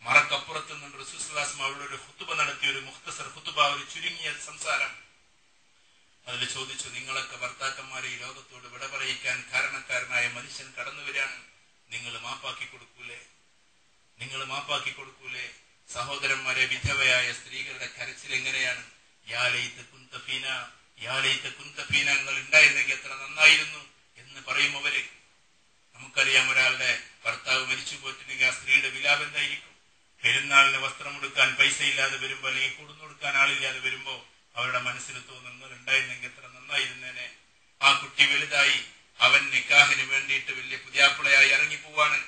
മറക്കപ്പുറത്ത് നിന്ന് റസൂലുള്ളാഹി സ്വല്ലല്ലാഹു അലൈഹി വസല്ലം അവരുടെ ഒരു ഖുതുബ നടത്തിയ ഒരു മുഖ്തസർ ഖുതുബ, ഒരു ചുരുങ്ങിയ സംസാരം. അതിൽ ചോദിച്ചു, നിങ്ങളൊക്കെ ഭർത്താക്കന്മാരെ ഈ ലോകത്തോട് വിട പറയിക്കാൻ കാരണക്കാരനായ മനുഷ്യൻ കടന്നു വരികയാണ്, നിങ്ങൾ മാപ്പാക്കി കൊടുക്കൂലേ? നിങ്ങൾ മാപ്പാക്കി കൊടുക്കൂലേ? സഹോദരന്മാരെ, വിധവയായ സ്ത്രീകളുടെ കരച്ചിൽ എങ്ങനെയാണ്? യാ ലൈത കുന്ത ഫീനാ, യാ ലൈത കുന്ത ഫീനാ, നിങ്ങൾ ഉണ്ടായിരുന്നെങ്കിൽ എത്ര നന്നായിരുന്നു എന്ന് പറയും അവര്. നമുക്കറിയാം, ഒരാളുടെ ഭർത്താവ് മരിച്ചു പോയിട്ടുണ്ടെങ്കിൽ ആ സ്ത്രീയുടെ വിലാപം എന്തായിരിക്കും? പെരുന്നാളിന് വസ്ത്രം കൊടുക്കാൻ പൈസ ഇല്ലാതെ വരുമ്പോ, അല്ലെങ്കിൽ കൊടുന്നു കൊടുക്കാൻ ആളില്ലാതെ വരുമ്പോ അവരുടെ മനസ്സിൽ തോന്നുന്നു, ഉണ്ടായിരുന്നെങ്കിൽ എത്ര നന്നായിരുന്നേനെ. ആ കുട്ടി വലുതായി, അവൻ നിക്കാഹിന് വേണ്ടിയിട്ട് വലിയ പുതിയാപ്പിളയായി ഇറങ്ങിപ്പോവാണ്.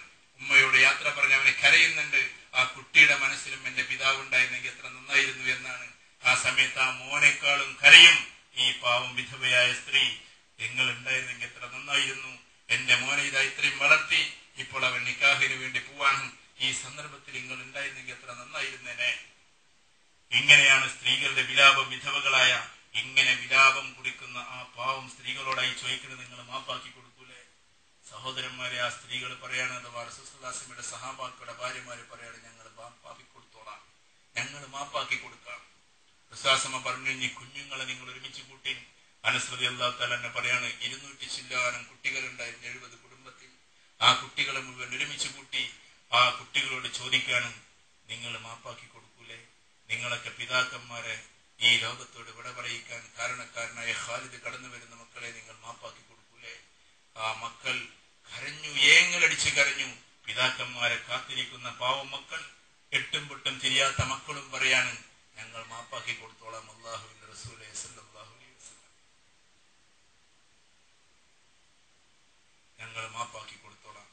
ഉമ്മയോട് യാത്ര പറഞ്ഞ് അവനെ കരയുന്നുണ്ട്. ആ കുട്ടിയുടെ മനസ്സിലും എന്റെ പിതാവ് ഉണ്ടായിരുന്നെങ്കിൽ എത്ര നന്നായിരുന്നു എന്നാണ്. ആ സമയത്ത് ആ മോനേക്കാളും കരയും ഈ പാവം വിധവയായ സ്ത്രീ. നിങ്ങൾ ഉണ്ടായിരുന്നെങ്കിൽ എത്ര നന്നായിരുന്നു, എന്റെ മോനെ ഇതാ ഇത്രയും വളർത്തി, ഇപ്പോൾ അവൻ നിക്കാഹിന് വേണ്ടി പോവാണ്, ഈ സന്ദർഭത്തിൽ നിങ്ങൾ ഉണ്ടായിരുന്നെങ്കിൽ എത്ര നന്നായിരുന്നേനെ. ഇങ്ങനെയാണ് സ്ത്രീകളുടെ വിലാപം. വിധവകളായ ഇങ്ങനെ വിലാപം കുടിക്കുന്ന ആ പാവം സ്ത്രീകളോടായി ചോദിക്കുന്നത്, നിങ്ങൾ മാപ്പാക്കി കൊടുക്കൂലേ? സഹോദരന്മാരെ, ആ സ്ത്രീകൾ പറയാണ്, അഥവാ റസൂലുള്ളാഹി സ്വല്ലല്ലാഹു അലൈഹി വസല്ലമയുടെ സഹാബാക്കളുടെ ഭാര്യമാര് പറയാണ്, ഞങ്ങൾ മാപ്പാക്കി കൊടുത്തോളാം, ഞങ്ങൾ മാപ്പാക്കി കൊടുക്കാം. റസൂലുള്ളാഹി പറഞ്ഞു, ഇനി കുഞ്ഞുങ്ങളെ നിങ്ങൾ ഒരുമിച്ച് കൂട്ടി. അനസ് റളിയല്ലാഹു തആല എന്നെ പറയാണ്, 200 ചില്ലാനം കുട്ടികളുണ്ടായിരുന്നു 70 കുടുംബത്തിൽ. ആ കുട്ടികളെ മുഴുവൻ ഒരുമിച്ച് കൂട്ടി. ആ കുട്ടികളോട് ചോദിക്കാണ്, നിങ്ങൾ മാപ്പാക്കി കൊടുക്കൂലേ? നിങ്ങളൊക്കെ പിതാക്കന്മാരെ ഈ ലോകത്തോട് വിട പറയിക്കാൻ കാരണക്കാരനായ ഖാലിദ് കടന്നു വരുന്ന മക്കളെ നിങ്ങൾ മാപ്പാക്കി കൊടുക്കൂലേ? ആ മക്കൾ കരഞ്ഞു, ഏങ്ങലടിച്ച് കരഞ്ഞു. പിതാക്കന്മാരെ കാത്തിരിക്കുന്ന പാവം മക്കൾ, എട്ടും പൊട്ടും തിരിയാത്ത മക്കളും പറയാണ്, ഞങ്ങൾ മാപ്പാക്കി കൊടുത്തോളാം അല്ലാഹുവിന്റെ റസൂലേ സ്വല്ലല്ലാഹു അലൈഹി വസല്ലം, ഞങ്ങൾ മാപ്പാക്കി കൊടുത്തോളാം.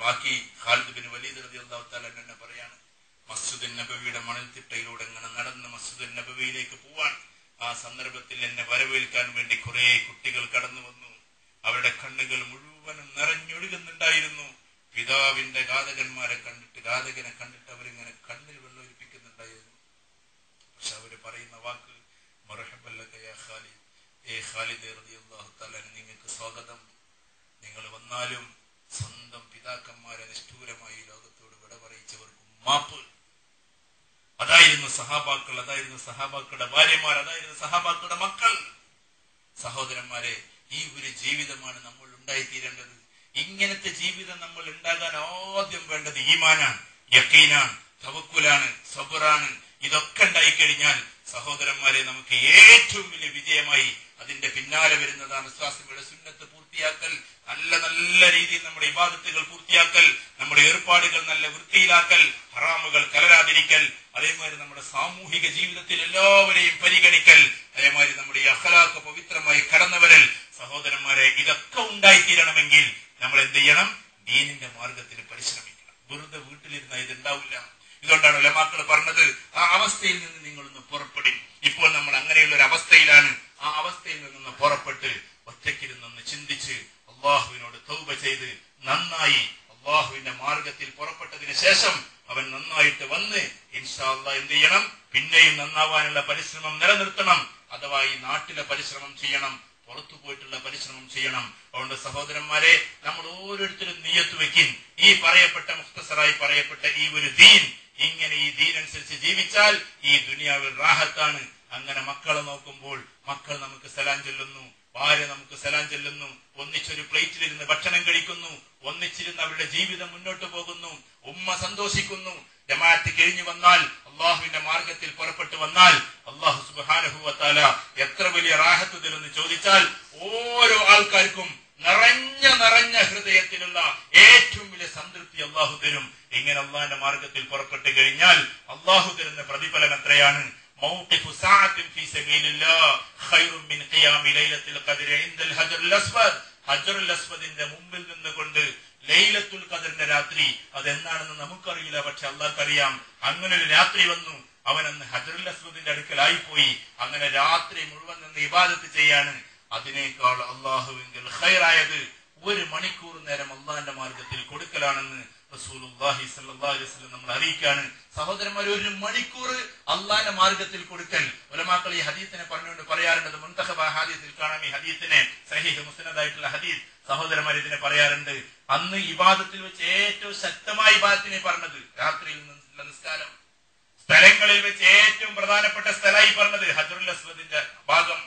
ബാക്കി ഖാലിദ് ബിൻ വലീദ് റളിയല്ലാഹു തആല എന്നെ പറയാണ്, മസ്ജിദ് നബവിയുടെ മണൽത്തിട്ടയിലൂടെ ഇങ്ങനെ നടന്ന് മസ്ജിദ് നബവിയിലേക്ക് പോവാൻ. ആ സന്ദർഭത്തിൽ എന്നെ വരവേൽക്കാൻ വേണ്ടി കുറെ കുട്ടികൾ കടന്നു വന്നു. അവരുടെ കണ്ണുകൾ മുഴുവനും നിറഞ്ഞൊഴുകുന്നുണ്ടായിരുന്നു. പിതാവിന്റെ ഘാതകനെ കണ്ടിട്ട് അവരിങ്ങനെ കണ്ണിൽ വെള്ളമൊലിപ്പിക്കുന്നുണ്ടായിരുന്നു. പക്ഷെ അവര് പറയുന്ന വാക്ക്, മർഹബൻ ലക യാ ഖാലിദ്, ഏ ഖാലിദ് റളിയല്ലാഹു തആല, നിങ്ങൾക്ക് സ്വാഗതം. നിങ്ങൾ വന്നാലും സ്വന്തം പിതാക്കന്മാരെ നിഷ്ഠൂരമായി ലോകത്തോട് വിട പറയിച്ചവർക്കും മാപ്പ്. അതായിരുന്നു സഹാബാക്കൾ, അതായിരുന്നു സഹാബാക്കളുടെ ഭാര്യമാർ, അതായിരുന്നു സഹാബാക്കളുടെ മക്കൾ. സഹോദരന്മാരെ, ഈ ഒരു ജീവിതമാണ് നമ്മൾ ഉണ്ടായിത്തീരേണ്ടത്. ഇങ്ങനത്തെ ജീവിതം നമ്മൾ ഉണ്ടാകാൻ ആദ്യം വേണ്ടത് ഈമാനാണ്, യഖീനാണ്, തവക്കുലാണ്, സബറാണ്. ഇതൊക്കെ ഉണ്ടായിക്കഴിഞ്ഞാൽ സഹോദരന്മാരെ, നമുക്ക് ഏറ്റവും വലിയ വിജയമായി അതിന്റെ പിന്നാലെ വരുന്നതാണ് വിശ്വാസികളുടെ സുന്നത്ത് പൂർത്തിയാക്കൽ, നല്ല രീതിയിൽ നമ്മുടെ ഇബാദത്തുകൾ പൂർത്തിയാക്കൽ, നമ്മുടെ ഏർപ്പാടുകൾ നല്ല വൃത്തിയിലാക്കൽ, ഹറാമുകൾ കലരാതിരിക്കൽ, അതേമാതിരി നമ്മുടെ സാമൂഹിക ജീവിതത്തിൽ എല്ലാവരെയും പരിഗണിക്കൽ, അതേമാതിരി നമ്മുടെ ഈ അഖ്ലാഖ് പവിത്രമായി കടന്നുവരൽ. സഹോദരന്മാരെ, ഇതൊക്കെ ഉണ്ടായിത്തീരണമെങ്കിൽ നമ്മൾ എന്ത് ചെയ്യണം? ദീനിന്റെ മാർഗത്തിൽ പരിശ്രമിക്കണം. വെറുതെ വീട്ടിലിരുന്ന ഇതുണ്ടാവില്ല. ഇതുകൊണ്ടാണ് ഉലമാക്കൾ പറഞ്ഞത്, ആ അവസ്ഥയിൽ നിന്ന് നിങ്ങളൊന്ന് പുറപ്പെടും. ഇപ്പോൾ നമ്മൾ അങ്ങനെയുള്ള ഒരു അവസ്ഥയിലാണ്. ആ അവസ്ഥയിൽ നിന്നൊന്ന് പുറപ്പെട്ട് ഒറ്റയ്ക്കിരുന്നൊന്ന് ചിന്തിച്ച് അള്ളാഹുവിനോട് തൗബ ചെയ്ത് നന്നായി അള്ളാഹുവിന്റെ മാർഗത്തിൽ പുറപ്പെട്ടതിന് ശേഷം അവൻ നന്നായിട്ട് വന്ന് ഇൻഷാ അല്ലാഹ് എന്ത് ചെയ്യണം? പിന്നെയും നന്നാവാനുള്ള പരിശ്രമം നിലനിർത്തണം. അഥവാ ഈ നാട്ടിലെ പരിശ്രമം ചെയ്യണം, പുറത്തു പോയിട്ടുള്ള പരിശ്രമം ചെയ്യണം. അതുകൊണ്ട് സഹോദരന്മാരെ, നമ്മൾ ഓരോരുത്തരും നിയ്യത്ത് വെക്കിൻ. ഈ പറയപ്പെട്ട മുഖ്തസറായി പറയപ്പെട്ട ഈ ഒരു ദീൻ, ഇങ്ങനെ ഈ ദീൻ അനുസരിച്ച് ജീവിച്ചാൽ ഈ ദുനിയാവിൽ റാഹത്താണ്. അങ്ങനെ മക്കളെ നോക്കുമ്പോൾ മക്കൾ നമുക്ക് സലാം ചൊല്ലുന്നു, ഭാര്യ നമുക്ക് സലാം ചൊല്ലുന്നു, ഒന്നിച്ചൊരു പ്ലേറ്റിലിരുന്ന് ഭക്ഷണം കഴിക്കുന്നു, ഒന്നിച്ചിരുന്ന് അവരുടെ ജീവിതം മുന്നോട്ട് പോകുന്നു, ഉമ്മ സന്തോഷിക്കുന്നു. ജമാഅത്ത് കഴിഞ്ഞു വന്നാൽ, അള്ളാഹുവിന്റെ മാർഗത്തിൽ പുറപ്പെട്ടു വന്നാൽ അള്ളാഹു സുബ്ഹാനഹു വ തആല എത്ര വലിയ റാഹത്ത് തരുമെന്ന് ചോദിച്ചാൽ ഓരോ ആൾക്കാർക്കും നിറഞ്ഞ ഹൃദയത്തിലുള്ള ഏറ്റവും വലിയ സംതൃപ്തി അള്ളാഹു തരും. ഇങ്ങനെ അള്ളാഹിന്റെ മാർഗത്തിൽ പുറപ്പെട്ടു കഴിഞ്ഞാൽ അള്ളാഹു തരുന്ന പ്രതിഫലം എത്രയാണ്? മൗഖിഫു സഅത്തിൻ ഫീ സബീലില്ലാഹ് ഖൈറുൻ മിൻ ഖിയാമി ലൈലത്തുൽ ഖദ്രി ഇൻദൽ ഹജറുൽ അസ്വദ്. ഹജറുൽ അസ്വദിന്റെ മുമ്പിൽ നിന്നുകൊണ്ട് ലൈലത്തുൽ ഖദ്റിന്റെ രാത്രി അതെന്താണെന്ന് നമുക്കറിയില്ല, പക്ഷെ അള്ളാഹ്ക്കറിയാം. അങ്ങനെ ഒരു രാത്രി വന്നു, അവനന്ന് ഹജറുൽ അസ്വദിന്റെ അടുക്കലായിപ്പോയി. അങ്ങനെ രാത്രി മുഴുവൻ നിന്ന് ഇബാദത്ത് ചെയ്യാണ്. അതിനേക്കാൾ അള്ളാഹുവിൽ ഖൈറായത് 1 മണിക്കൂർ നേരം അള്ളാഹിന്റെ മാർഗത്തിൽ കൊടുക്കലാണെന്ന് റസൂലുള്ളാഹി സ്വല്ലല്ലാഹു അലൈഹി വസല്ലം നമ്മൾ അറിയിക്കാണ്. സഹോദരന്മാർ, 1 മണിക്കൂർ അള്ളാഹിന്റെ മാർഗത്തിൽ കൊടുക്കൽ. ഉലമാക്കൾ ഈ ഹദീസിനെ പറഞ്ഞുകൊണ്ട് പറയാറുണ്ട്, മുൻതഖബ ഹദീസിൽ കാണാം ഈ ഹദീസിനെ, സഹീഹ് മുസ്നദായിട്ടുള്ള ഹദീസ്. സഹോദരന്മാർ ഇതിനെ പറയാറുണ്ട്, അന്ന് ഇബാദത്തിൽ വെച്ച് ഏറ്റവും ശക്തമായ ഇബാദത്തിനെ പറഞ്ഞത് രാത്രിയിൽ നിന്നുള്ള നിസ്കാരം. സ്ഥലങ്ങളിൽ വെച്ച് ഏറ്റവും പ്രധാനപ്പെട്ട സ്ഥലമായി പറഞ്ഞത് ഹജറുൽ അസ്വദിന്റെ ഭാഗം.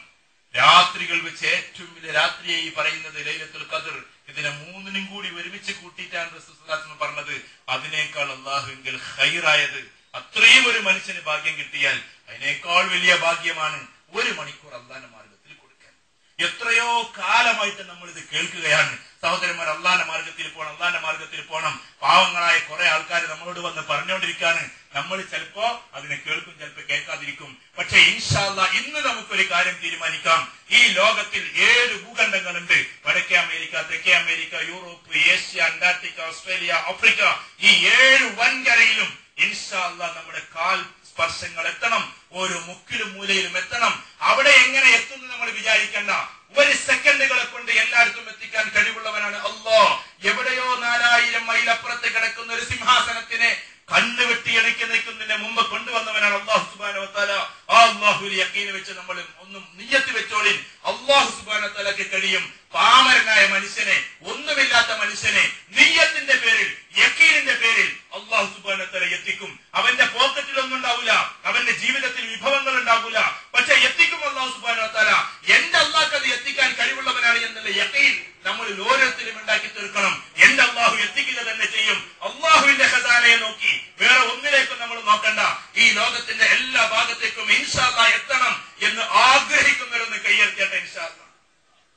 രാത്രികൾ വെച്ച് ഏറ്റവും വലിയ രാത്രിയായി പറയുന്നത് ലൈലത്തുൽ ഖദ്ർ. ഇതിനെ 3നും കൂടി ഒരുമിച്ച് കൂട്ടിയിട്ടാണ് റസൂൽ സല്ലല്ലാഹു അലൈഹി വസല്ലം പറഞ്ഞത്. അതിനേക്കാൾ അല്ലാഹുവിൽ ഖൈറായത്, അത്രയും ഒരു മനുഷ്യന് ഭാഗ്യം കിട്ടിയാൽ അതിനേക്കാൾ വലിയ ഭാഗ്യമാണ് 1 മണിക്കൂർ അള്ളാഹിന്റെ മാർഗത്തിൽ കൊടുക്കാൻ. എത്രയോ കാലമായിട്ട് നമ്മൾ ഇത് കേൾക്കുകയാണ്. സഹോദരന്മാർ, അള്ളാഹിന്റെ മാർഗത്തിൽ പോകണം, അള്ളാഹിന്റെ മാർഗത്തിൽ പോകണം. പാവങ്ങളായ കുറെ ആൾക്കാർ നമ്മളോട് വന്ന് പറഞ്ഞുകൊണ്ടിരിക്കുകയാണ്. നമ്മൾ ചിലപ്പോ അതിനെ കേൾക്കും, ചിലപ്പോ കേൾക്കാതിരിക്കും. പക്ഷെ ഇൻഷാ അല്ലാഹ് ഇന്ന് നമുക്കൊരു കാര്യം തീരുമാനിക്കാം. ഈ ലോകത്തിൽ 7 ഭൂഖണ്ഡങ്ങളുണ്ട്. വടക്കേ അമേരിക്ക, തെക്കേ America, Europe, Asia, Antarctica, Australia, Africa. ഈ 7 വൻകരയിലും ഇൻഷാ അല്ലാഹ് നമ്മുടെ കാൽ സ്പർശങ്ങൾ എത്തണം. ഓരോ മുക്കിലും മൂലയിലും എത്തണം. അവിടെ എങ്ങനെ എത്തുന്നു നമ്മൾ വിചാരിക്കണ്ട. 1 സെക്കൻഡുകളെ കൊണ്ട് എല്ലായിടത്തും എത്തിക്കാൻ കഴിവുള്ളവനാണ് അല്ലാഹ്. എവിടെയോ 4000 മൈൽ അപ്പുറത്ത് കിടക്കുന്ന ഒരു സിംഹാസനത്തിനെ കണ്ണുവെട്ടിയടക്കി നിൽക്കുന്നതിന് മുമ്പ് കൊണ്ടുവന്നവനാണ് അല്ലാഹു സുബ്ഹാനഹു വ തആല. ആ അല്ലാഹുവിൽ യഖീൻ വെച്ച് നമ്മൾ ഒന്നും നിയ്യത്ത് വെച്ചോളിൻ. അല്ലാഹു സുബ്ഹാനഹു വ തആലക്ക് കഴിയും. പാമരനായ മനുഷ്യനെ, ഒന്നുമില്ലാത്ത മനുഷ്യനെ നിയ്യത്തിന്റെ പേരിൽ, യഖീനിന്റെ പേരിൽ അല്ലാഹു സുബ്ഹാനഹു വ തആല എത്തിക്കും. അവന്റെ പോക്കറ്റിലൊന്നും ഉണ്ടാവില്ല, അവന്റെ ജീവിതത്തിൽ വിഭവങ്ങൾ ഉണ്ടാവില്ല, പക്ഷെ എത്തിക്കും അല്ലാഹു സുബ്ഹാനഹു വ തആല. എന്റെ അല്ലാഹ്ക്ക് അത് എത്തിക്കാൻ കഴിവുള്ളവനാണ് എന്നുള്ള യഖീൻ നമ്മളിൽ ഓരോരുത്തരും ഉണ്ടാക്കി തീർക്കണം. എന്റെ അല്ലാഹു എത്തിക്കുക തന്നെ ചെയ്യും. അല്ലാഹുവിന്റെ ഖസാനയെ നോക്കി വേറെ ഒന്നിലേക്കും നമ്മൾ നോക്കണ്ട. ഈ ലോകത്തിന്റെ എല്ലാ ഭാഗത്തേക്കും ഇൻഷാ അല്ലാഹ് എത്തണം എന്ന് ആഗ്രഹിക്കുന്നവരൊന്ന് കൈയ്യർത്തിയട്ടെ. ഇൻഷാ അല്ലാഹ്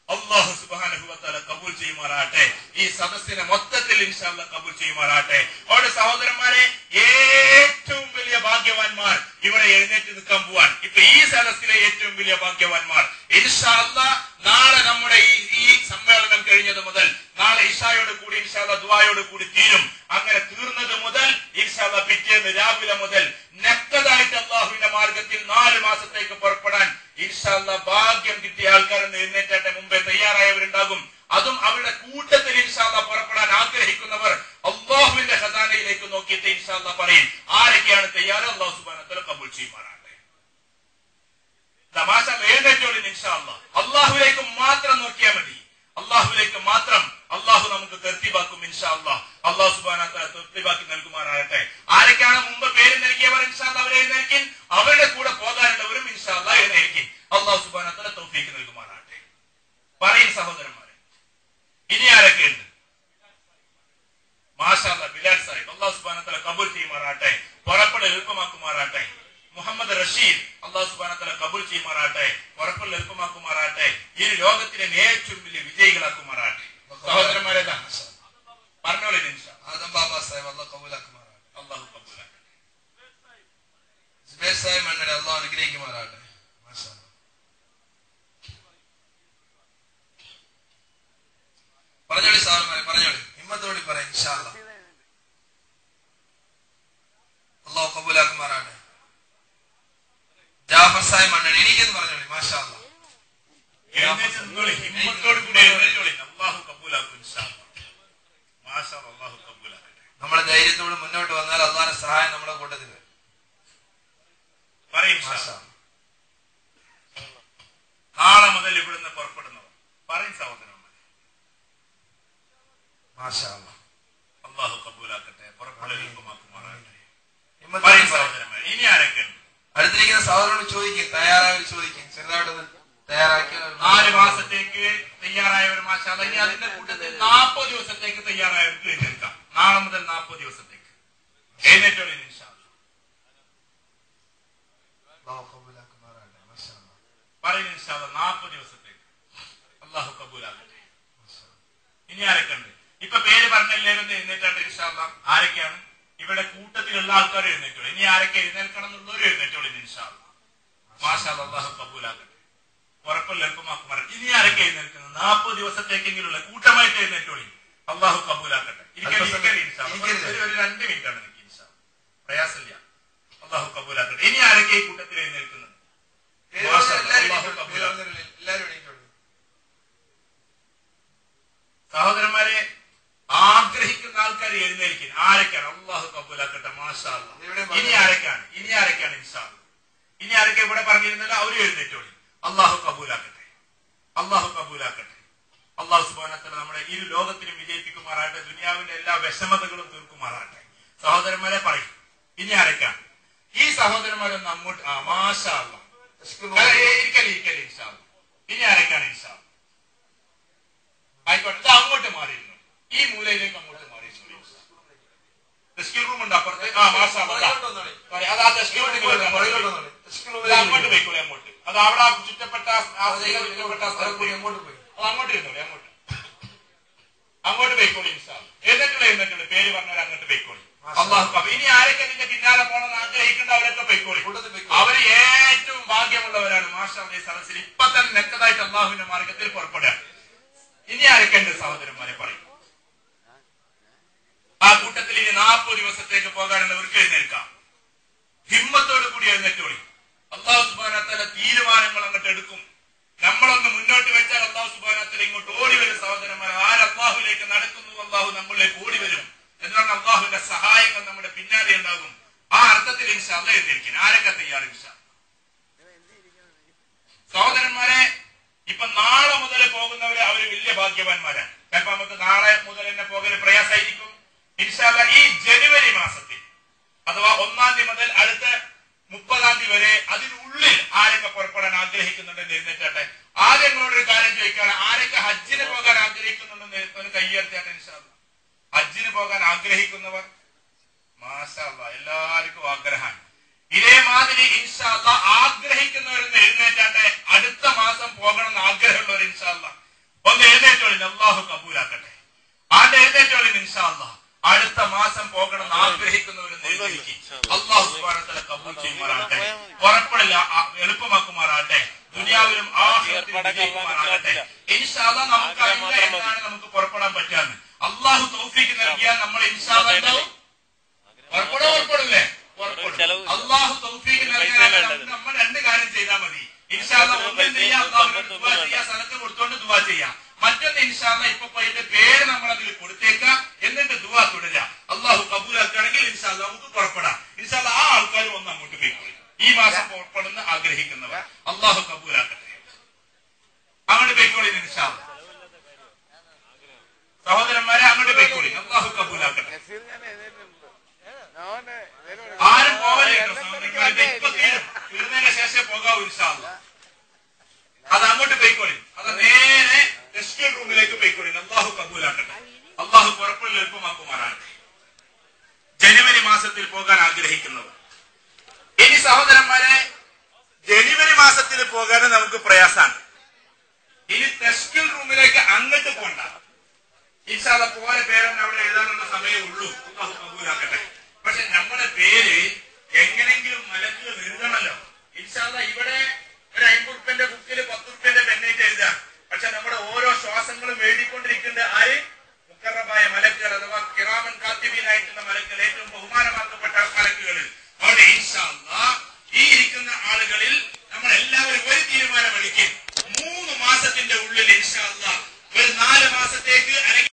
അല്ലാഹു സുബ്ഹാനഹു വ തആല കബൂൽ ചെയ്യുമാറാട്ടെ. ഈ സദസ്സിനെ മൊത്തത്തിൽ ഇൻഷാ അല്ലാഹ് കബൂൽ ചെയ്യുമാറാട്ടെ. അവരുടെ സഹോദരന്മാരെ, ഏറ്റവും വലിയ ഭാഗ്യവാന്മാർ ഇവിടെ എഴുന്നേറ്റ് നിൽക്കാൻ പോവാൻ. ഇപ്പൊ ഈ സദസ്സിലെ ഏറ്റവും വലിയ ഭാഗ്യവാന്മാർ ഇൻഷാ അല്ലാഹ് നാളെ നമ്മുടെ ഈ സമ്മേളനം കഴിഞ്ഞത് മുതൽ നാളെ ഇശായോട് കൂടി ഇൻഷാ അല്ലാഹ് ദുആയോട് കൂടി തീരും. അങ്ങനെ തീർന്നത് മുതൽ ഇൻഷാ അല്ലാഹ് പിറ്റേന്ന് രാവിലെ മുതൽ നക്തതായിട്ട് അല്ലാഹുവിന്റെ മാർഗത്തിൽ 4 മാസത്തേക്ക് പുറപ്പെടാൻ ഇൻഷാ അല്ലാഹ് ഭാഗ്യം കിട്ടിയ ആൾക്കാരെന്ന് എഴുന്നേറ്റേറ്റ മുമ്പേ തയ്യാറായവരുണ്ടാകും. അതും അവരുടെ കൂട്ടത്തിൽ ഇൻഷാ അല്ലാഹ് പുറപ്പെടാൻ ആഗ്രഹിക്കുന്നവർ അല്ലാഹുവിന്റെ ഖസാനയിലേക്ക് നോക്കിയിട്ട് ഇൻഷാ അല്ലാഹ് പറയും ആരൊക്കെയാണ് തയ്യാറ്. അല്ലാഹു സുബ്ഹാനഹു വ തആല കബൂൽ ചെയ്യുമാറാട്ടെ. തമാശ എഴുന്നേറ്റോളിൻ ഇൻഷാ അല്ലാഹ്. അല്ലാഹുവിലേക്ക് മാത്രം നോക്കിയാൽ മതി. അല്ലാഹുവിലേക്ക് മാത്രം അല്ലാഹു നമുക്ക് തർത്തീബാക്കും ഇൻഷാ അല്ലാഹ്. അല്ലാഹു സുബ്ഹാനഹു വ തആല തർത്തീബാക്കി നൽകുമാറാകട്ടെ. ആരൊക്കെയാണ് മുമ്പ് പേര് നൽകിയവർ ഇൻഷാ അല്ലാഹ് അവരെ എഴുന്നേൽക്കിൻ. അവരുടെ കൂടെ പോകാനുള്ളവരും ഇൻഷാ അല്ലാഹ് എഴുന്നേൽക്കിൻ. അല്ലാഹു സുബ്ഹാനഹു വ തആല തൗഫീഖ് നൽകുമാറാകട്ടെ. പറയും സഹോദരന്മാരെ, ഇനി ആരൊക്കെയുണ്ട്? മാഷാ അല്ലാഹ്, ബിലാൽ സാഹിബ് അല്ലാഹു സുബ്ഹാനഹു വ തആല കബൂൽ ചെയ്യുമാറാകട്ടെ. പുറപ്പെടൽ എളുപ്പമാക്കുമാറാകട്ടെ. മുഹമ്മദ് റഷീദ് അല്ലാഹു സുബ്ഹാനഹു വ തആല കബൂൽ ചെയ്യുമാറാകട്ടെ. പുറപ്പെടൽ എളുപ്പമാക്കുമാറാകട്ടെ. ഈ ലോകത്തിലെ ഏറ്റവും വലിയ വിജയികളാക്കുമാറാകട്ടെ. സഹോദരന്മാരെ പറഞ്ഞോളൂ ഇൻഷാ ആദം ബാബ സാഹിബ് അല്ലാഹു കബൂലാക്കുമാറാകട്ടെ. അല്ലാഹു കബൂലാക്കട്ടെ. സുബൈർ സാഹിബ് മണ്ണടെ അല്ലാഹു അനുഗ്രഹിക്കുമാറാകട്ടെ. മാഷാ അല്ലാഹ്. പറഞ്ഞോളി സഹോദരന്മാരെ, പറഞ്ഞോളി, ഹിമ്മത്തോടെ പറ ഇൻഷാ അല്ലാഹ്. അല്ലാഹു കബൂലാക്കുമാറാകട്ടെ. ജാഫർ സാഹിബ് മണ്ണടെ എനിക്കെന്ന് പറഞ്ഞോളി. മാഷാ അല്ലാഹ്. നമ്മളെ ധൈര്യത്തോട് മുന്നോട്ട് വന്നാൽ അള്ളാഹുവിന്റെ സഹായം നമ്മുടെ കൂട്ടത്തിൽ. നാളെ മുതൽ ഇവിടുന്ന് പുറപ്പെടുന്നു. പറയും സഹോദരന്മാർ. മാഷാ അല്ലാഹ്, അല്ലാഹു കബൂലാക്കട്ടെ, പുറപ്പെടൽ എളുപ്പമാക്കുമാറാകട്ടെ. പറയും സഹോദരന്മാർ. ഇനി ആരൊക്കെയുണ്ട്? അടുത്തിരിക്കുന്ന സഹോദരനോട് ചോദിക്കും, തയ്യാറായി ചോദിക്കും, ചെറുതായിട്ട് തയ്യാറാക്കിയ 4 മാസത്തേക്ക് തയ്യാറായവർ മാഷാ അല്ലാഹ്. ഇനി അതിന്റെ കൂട്ടത്തിൽ 40 ദിവസത്തേക്ക് തയ്യാറായവർക്ക് എഴുന്നേൽക്കാം. നാളെ മുതൽ 40 ദിവസത്തേക്ക് എഴുന്നേറ്റോളൂ ഇൻഷാ അല്ലാഹ്. പറയും ഇൻഷാ അല്ലാഹ് 40 ദിവസത്തേക്ക് അല്ലാഹു കബൂലാക്കട്ടെ. ഇനി ആരൊക്കെയുണ്ട്? ഇപ്പൊ പേര് പറഞ്ഞെല്ലാവരും എഴുന്നേറ്റാണ്ട് ഇൻഷാ അല്ലാഹ്. ആരൊക്കെയാണ്? ഇവിടെ കൂട്ടത്തിലുള്ള ആൾക്കാർ എഴുന്നേറ്റോളൂ. ഇനി ആരൊക്കെ എഴുന്നേൽക്കണം എന്നുള്ളവരും എഴുന്നേറ്റോളൂ ഇൻഷാ അല്ലാഹ്. മാഷാ അല്ലാഹ്, അല്ലാഹു കബൂലാക്കട്ടെ, ഉറപ്പല്ല എളുപ്പമാക്കുമാർ. ഇനി ആരൊക്കെ എഴുന്നേൽക്കുന്നത്? 40 ദിവസത്തേക്കെങ്കിലുള്ള കൂട്ടമായിട്ട് എഴുന്നേറ്റോളി. അല്ലാഹു കബൂലാക്കട്ടെ. ഒരു 2 മിനിറ്റാണ് എനിക്ക് ഇൻഷാ അല്ലാഹ്, പ്രയാസമില്ല. അല്ലാഹു കബൂലാക്കട്ടെ. ഇനി ആരൊക്കെ ഈ കൂട്ടത്തിൽ എഴുന്നേൽക്കുന്നത്? സഹോദരന്മാരെ, ആഗ്രഹിക്കുന്ന ആൾക്കാർ എഴുന്നേൽക്കും. ആരൊക്കെയാണ്? അല്ലാഹു കബൂലാക്കട്ടെ, മാഷാ അല്ലാഹ്. ഇനി ആരൊക്കെയാണ്? ഇൻഷാ അല്ലാഹ്. ഇനി ആരൊക്കെ ഇവിടെ പറഞ്ഞിരുന്നല്ലോ അവരും എഴുന്നേറ്റോളി. അല്ലാഹു കബൂലാക്കട്ടെ, അല്ലാഹു കബൂലാക്കട്ടെ. അല്ലാഹു സുബ്ഹാനഹു വ തആല നമ്മുടെ ഇരു ലോകത്തിലും വിജയിപ്പിക്കുമാറാകട്ടെ. ദുനിയാവിന്റെ എല്ലാ വിഷമതകളും തീർക്കുമാറാകട്ടെ. സഹോദരന്മാരെ പറയും. ഇനി ആരൊക്കെയാണ്? ഈ സഹോദരന്മാരൊന്ന് അങ്ങോട്ട്. മാഷാ അല്ലാഹ്, ഇരിക്കലി ഇൻഷാ അല്ലാഹ്. ഇനി ആരൊക്കെയാണ്? ഇൻഷാ അല്ലാഹ്. ആയിക്കോട്ടെ, ഇത് അങ്ങോട്ട് മാറിയിരുന്നു. ഈ മൂലയിലേക്ക് അങ്ങോട്ട് മാറിയിരുന്നു. റൂം ഉണ്ട് അപ്പുറത്ത്. മാഷാ അല്ലാഹ്, അതാ അങ്ങോട്ട് പോയിക്കോളെ. അങ്ങോട്ട് അത് അവിടെ ചുറ്റപ്പെട്ട അങ്ങോട്ട് പോയി. അത് അങ്ങോട്ട് ഇരുന്നോളി. അങ്ങോട്ട് പോയിക്കോളി ഇൻഷാ അല്ലാഹ്. എഴുന്നേറ്റുള്ള പേര് പറഞ്ഞവർ അങ്ങോട്ട് പോയിക്കോളി. അല്ലാഹു. ഇനി ആരൊക്കെ നിന്റെ പിന്നാലെ പോകണമെന്ന് ആഗ്രഹിക്കേണ്ട അവരൊക്കെ പോയിക്കോളി. അവര് ഏറ്റവും ഭാഗ്യമുള്ളവരാണ് മാഷാ അല്ലാഹ്. സദസ്സിൽ ഇപ്പൊ തന്നെ നെക്കതായിട്ട് അള്ളാഹുവിന്റെ മാർഗത്തിൽ പുറപ്പെടുക. ഇനി ആരൊക്കെ ഉണ്ട് സഹോദരന്മാരെ പറയും? ആ കൂട്ടത്തിൽ ഇനി 40 ദിവസത്തേക്ക് പോകാനുള്ളവർക്ക് എഴുന്നേൽക്കാം. ഹിമ്മത്തോട് കൂടി എഴുന്നേറ്റോളി. അല്ലാഹു സുബ്ഹാനഹു വ തആല തീരുമാനങ്ങൾ അങ്ങോട്ട് എടുക്കും. നമ്മളൊന്ന് മുന്നോട്ട് വെച്ചാൽ അല്ലാഹു സുബ്ഹാനഹു വ തആല ഇങ്ങോട്ട് ഓടി വരും. സഹോദരന്മാർ, ആര് അല്ലാഹുവിലേക്ക് നടക്കുന്നു അല്ലാഹു നമ്മളിലേക്ക് ഓടി വരും. എന്നാണ് അല്ലാഹുവിന്റെ സഹായങ്ങൾ നമ്മുടെ പിന്നാലെ ഉണ്ടാകും. ആ അർത്ഥത്തിൽ ഇൻഷാ അല്ലാഹ് എഴുന്നേൽക്കും. ആരൊക്കെ തയ്യാറ്? ഇൻഷാ സഹോദരന്മാരെ, ഇപ്പൊ നാളെ മുതൽ പോകുന്നവര് അവര് വലിയ ഭാഗ്യവാന്മാരാണ്. ചിലപ്പോ നമുക്ക് നാളെ മുതൽ തന്നെ പോകല് പ്രയാസമായിരിക്കും. ഇൻഷാ അല്ലാഹ് ഈ ജനുവരി മാസത്തിൽ അഥവാ 1-ാം തീയതി മുതൽ അടുത്ത 30-ാം തീയതി വരെ അതിനുള്ളിൽ ആരൊക്കെ പുറപ്പെടാൻ ആഗ്രഹിക്കുന്നുണ്ടെന്ന് എഴുന്നേറ്റാട്ടെ. ആദ്യം നിങ്ങളോടൊരു കാര്യം ചോദിക്കാണ്. ആരൊക്കെ ഹജ്ജിന് പോകാൻ ആഗ്രഹിക്കുന്നുണ്ടെന്ന് ഒന്ന് കയ്യേർത്തിയാട്ടെ. ഇൻഷാ അല്ലാഹ് ഹജ്ജിന് പോകാൻ ആഗ്രഹിക്കുന്നവർ മാഷാ അല്ലാഹ്, എല്ലാവർക്കും ആഗ്രഹമാണ്. ഇതേമാതിരി ഇൻഷാ അല്ലാഹ് ആഗ്രഹിക്കുന്നവരെന്ന് എഴുന്നേറ്റാട്ടെ. അടുത്ത മാസം പോകണം എന്ന് ആഗ്രഹമുള്ളവർ ഇൻഷാ അല്ലാഹ് ഒന്ന് എഴുന്നേറ്റോളി. അല്ലാഹു കബൂലാക്കട്ടെ. ആണ്ട് എഴുന്നേറ്റോളി ഇൻഷാ അല്ലാഹ്. അടുത്ത മാസം പോകണം എന്ന് ആഗ്രഹിക്കുന്നവരെന്ന് എഴുന്നേൽക്കും. അല്ലാഹു സുബ്ഹാനഹു വ തആല കബൂൽ ചെയ്യുമാറാകട്ടെ, പുറപ്പെടില്ല എളുപ്പമാക്കുമാറാകട്ടെ, ദുനിയാവിലും ആഖിറത്തിലും വിജയിക്കുമാറാകട്ടെ. ഇൻഷാ അല്ലാഹ് നമുക്ക് അറിയില്ല എന്താണ് നമുക്ക് പുറപ്പെടാൻ പറ്റാന്ന്. അല്ലാഹു തൗഫീഖ് നൽകിയാൽ നമ്മൾ ഇൻഷാ അല്ലാഹ് പുറപ്പെടില്ലേ? പുറപ്പെടും. അല്ലാഹു തൗഫീഖ് നൽകിയാൽ നമ്മൾ 2 കാര്യം ചെയ്താൽ മതി. ഇൻഷാ അല്ലാഹ് ഒന്നും ചെയ്യാം, അല്ലാഹുവിനോട് ദുആ ചെയ്യാം, സദഖ കൊടുത്തുകൊണ്ട് ദുആ ചെയ്യാം. മറ്റൊന്ന് ഇൻഷാ അല്ലാഹ് ഇപ്പൊ പോയിട്ട് പേര് നമ്മൾ അതിൽ കൊടുത്തേക്കാം, എന്നിട്ട് ദുആ തുടരാം. അല്ലാഹു കബൂലാക്കുകയാണെങ്കിൽ ഇൻഷാ അല്ലാഹ് നമുക്ക് പുറപ്പെടാം. ഇൻഷാ അല്ലാഹ് ആ ആൾക്കാർ ഒന്ന് അങ്ങോട്ട് പോയിക്കോളി. ഈ മാസം പുറപ്പെടുന്ന ആഗ്രഹിക്കുന്നവർ അല്ലാഹു കബൂലാക്കട്ടെ. അങ്ങോട്ട് പോയിക്കോളി ഇൻഷാ അല്ലാഹ്. സഹോദരന്മാരെ അങ്ങോട്ട് പോയിക്കോളി. അല്ലാഹു കബൂലാക്കട്ടെ. ആരും പോവല്ലോ സഹോദരന്മാരെ. ഇപ്പൊ തീരുന്നതിന് ശേഷം പോകാവൂ ഇൻഷാ അല്ലാഹ്. അത് അങ്ങോട്ട് പോയിക്കോളി. അത് നേരെ റെസ്ക്യൂ റൂമിലേക്ക് പോയിക്കോളി. അല്ലാഹു കബൂലാക്കട്ടെ. അല്ലാഹു പുറപ്പെടൽ എളുപ്പമാക്കുമാറാകട്ടെ. ജനുവരി മാസത്തിൽ പോകാൻ ആഗ്രഹിക്കുന്നവർ. ഇനി സഹോദരന്മാരെ, ജനുവരി മാസത്തിൽ പോകാൻ നമുക്ക് പ്രയാസമാണ്. ഇനി റെസ്ക്യൂ റൂമിലേക്ക് അങ്ങോട്ട് പോണ്ട. ഇൻഷാ അല്ലാഹ് പോലെ പേരൊന്നും അവിടെ എഴുതാനുള്ള സമയമേ ഉള്ളൂ. അല്ലാഹു കബൂലാക്കട്ടെ. പക്ഷെ നമ്മുടെ പേര് എങ്ങനെങ്കിലും മലക്കുകൾ എഴുതണമല്ലോ. ഇൻഷാ അല്ലാഹ് ഇവിടെ ഒരു 50 ഉറുപ്പ്യന്റെ ബുക്കിൽ 10 ഉറുപ്പ്യന്റെ പെണ്ണായിട്ട് എഴുതാം. പക്ഷെ നമ്മുടെ ഓരോ ശ്വാസങ്ങളും എഴുതിക്കൊണ്ടിരിക്കേണ്ട ആര്? മുഖറബായ മലക്കുകൾ അഥവാ കിറാമൻ കാത്തിബീനായിട്ടുള്ള മലക്കുകൾ, ഏറ്റവും ബഹുമാനമാക്കപ്പെട്ട മലക്കുകൾ. അവിടെ ഇൻഷാ അല്ലാഹ് ഈ ഇരിക്കുന്ന ആളുകളിൽ നമ്മൾ എല്ലാവരും ഒരു തീരുമാനം എടുക്കും. 3 മാസത്തിന്റെ ഉള്ളിൽ ഇൻഷാ അല്ലാഹ് ഒരു 4 മാസത്തേക്ക് അല്ലെങ്കിൽ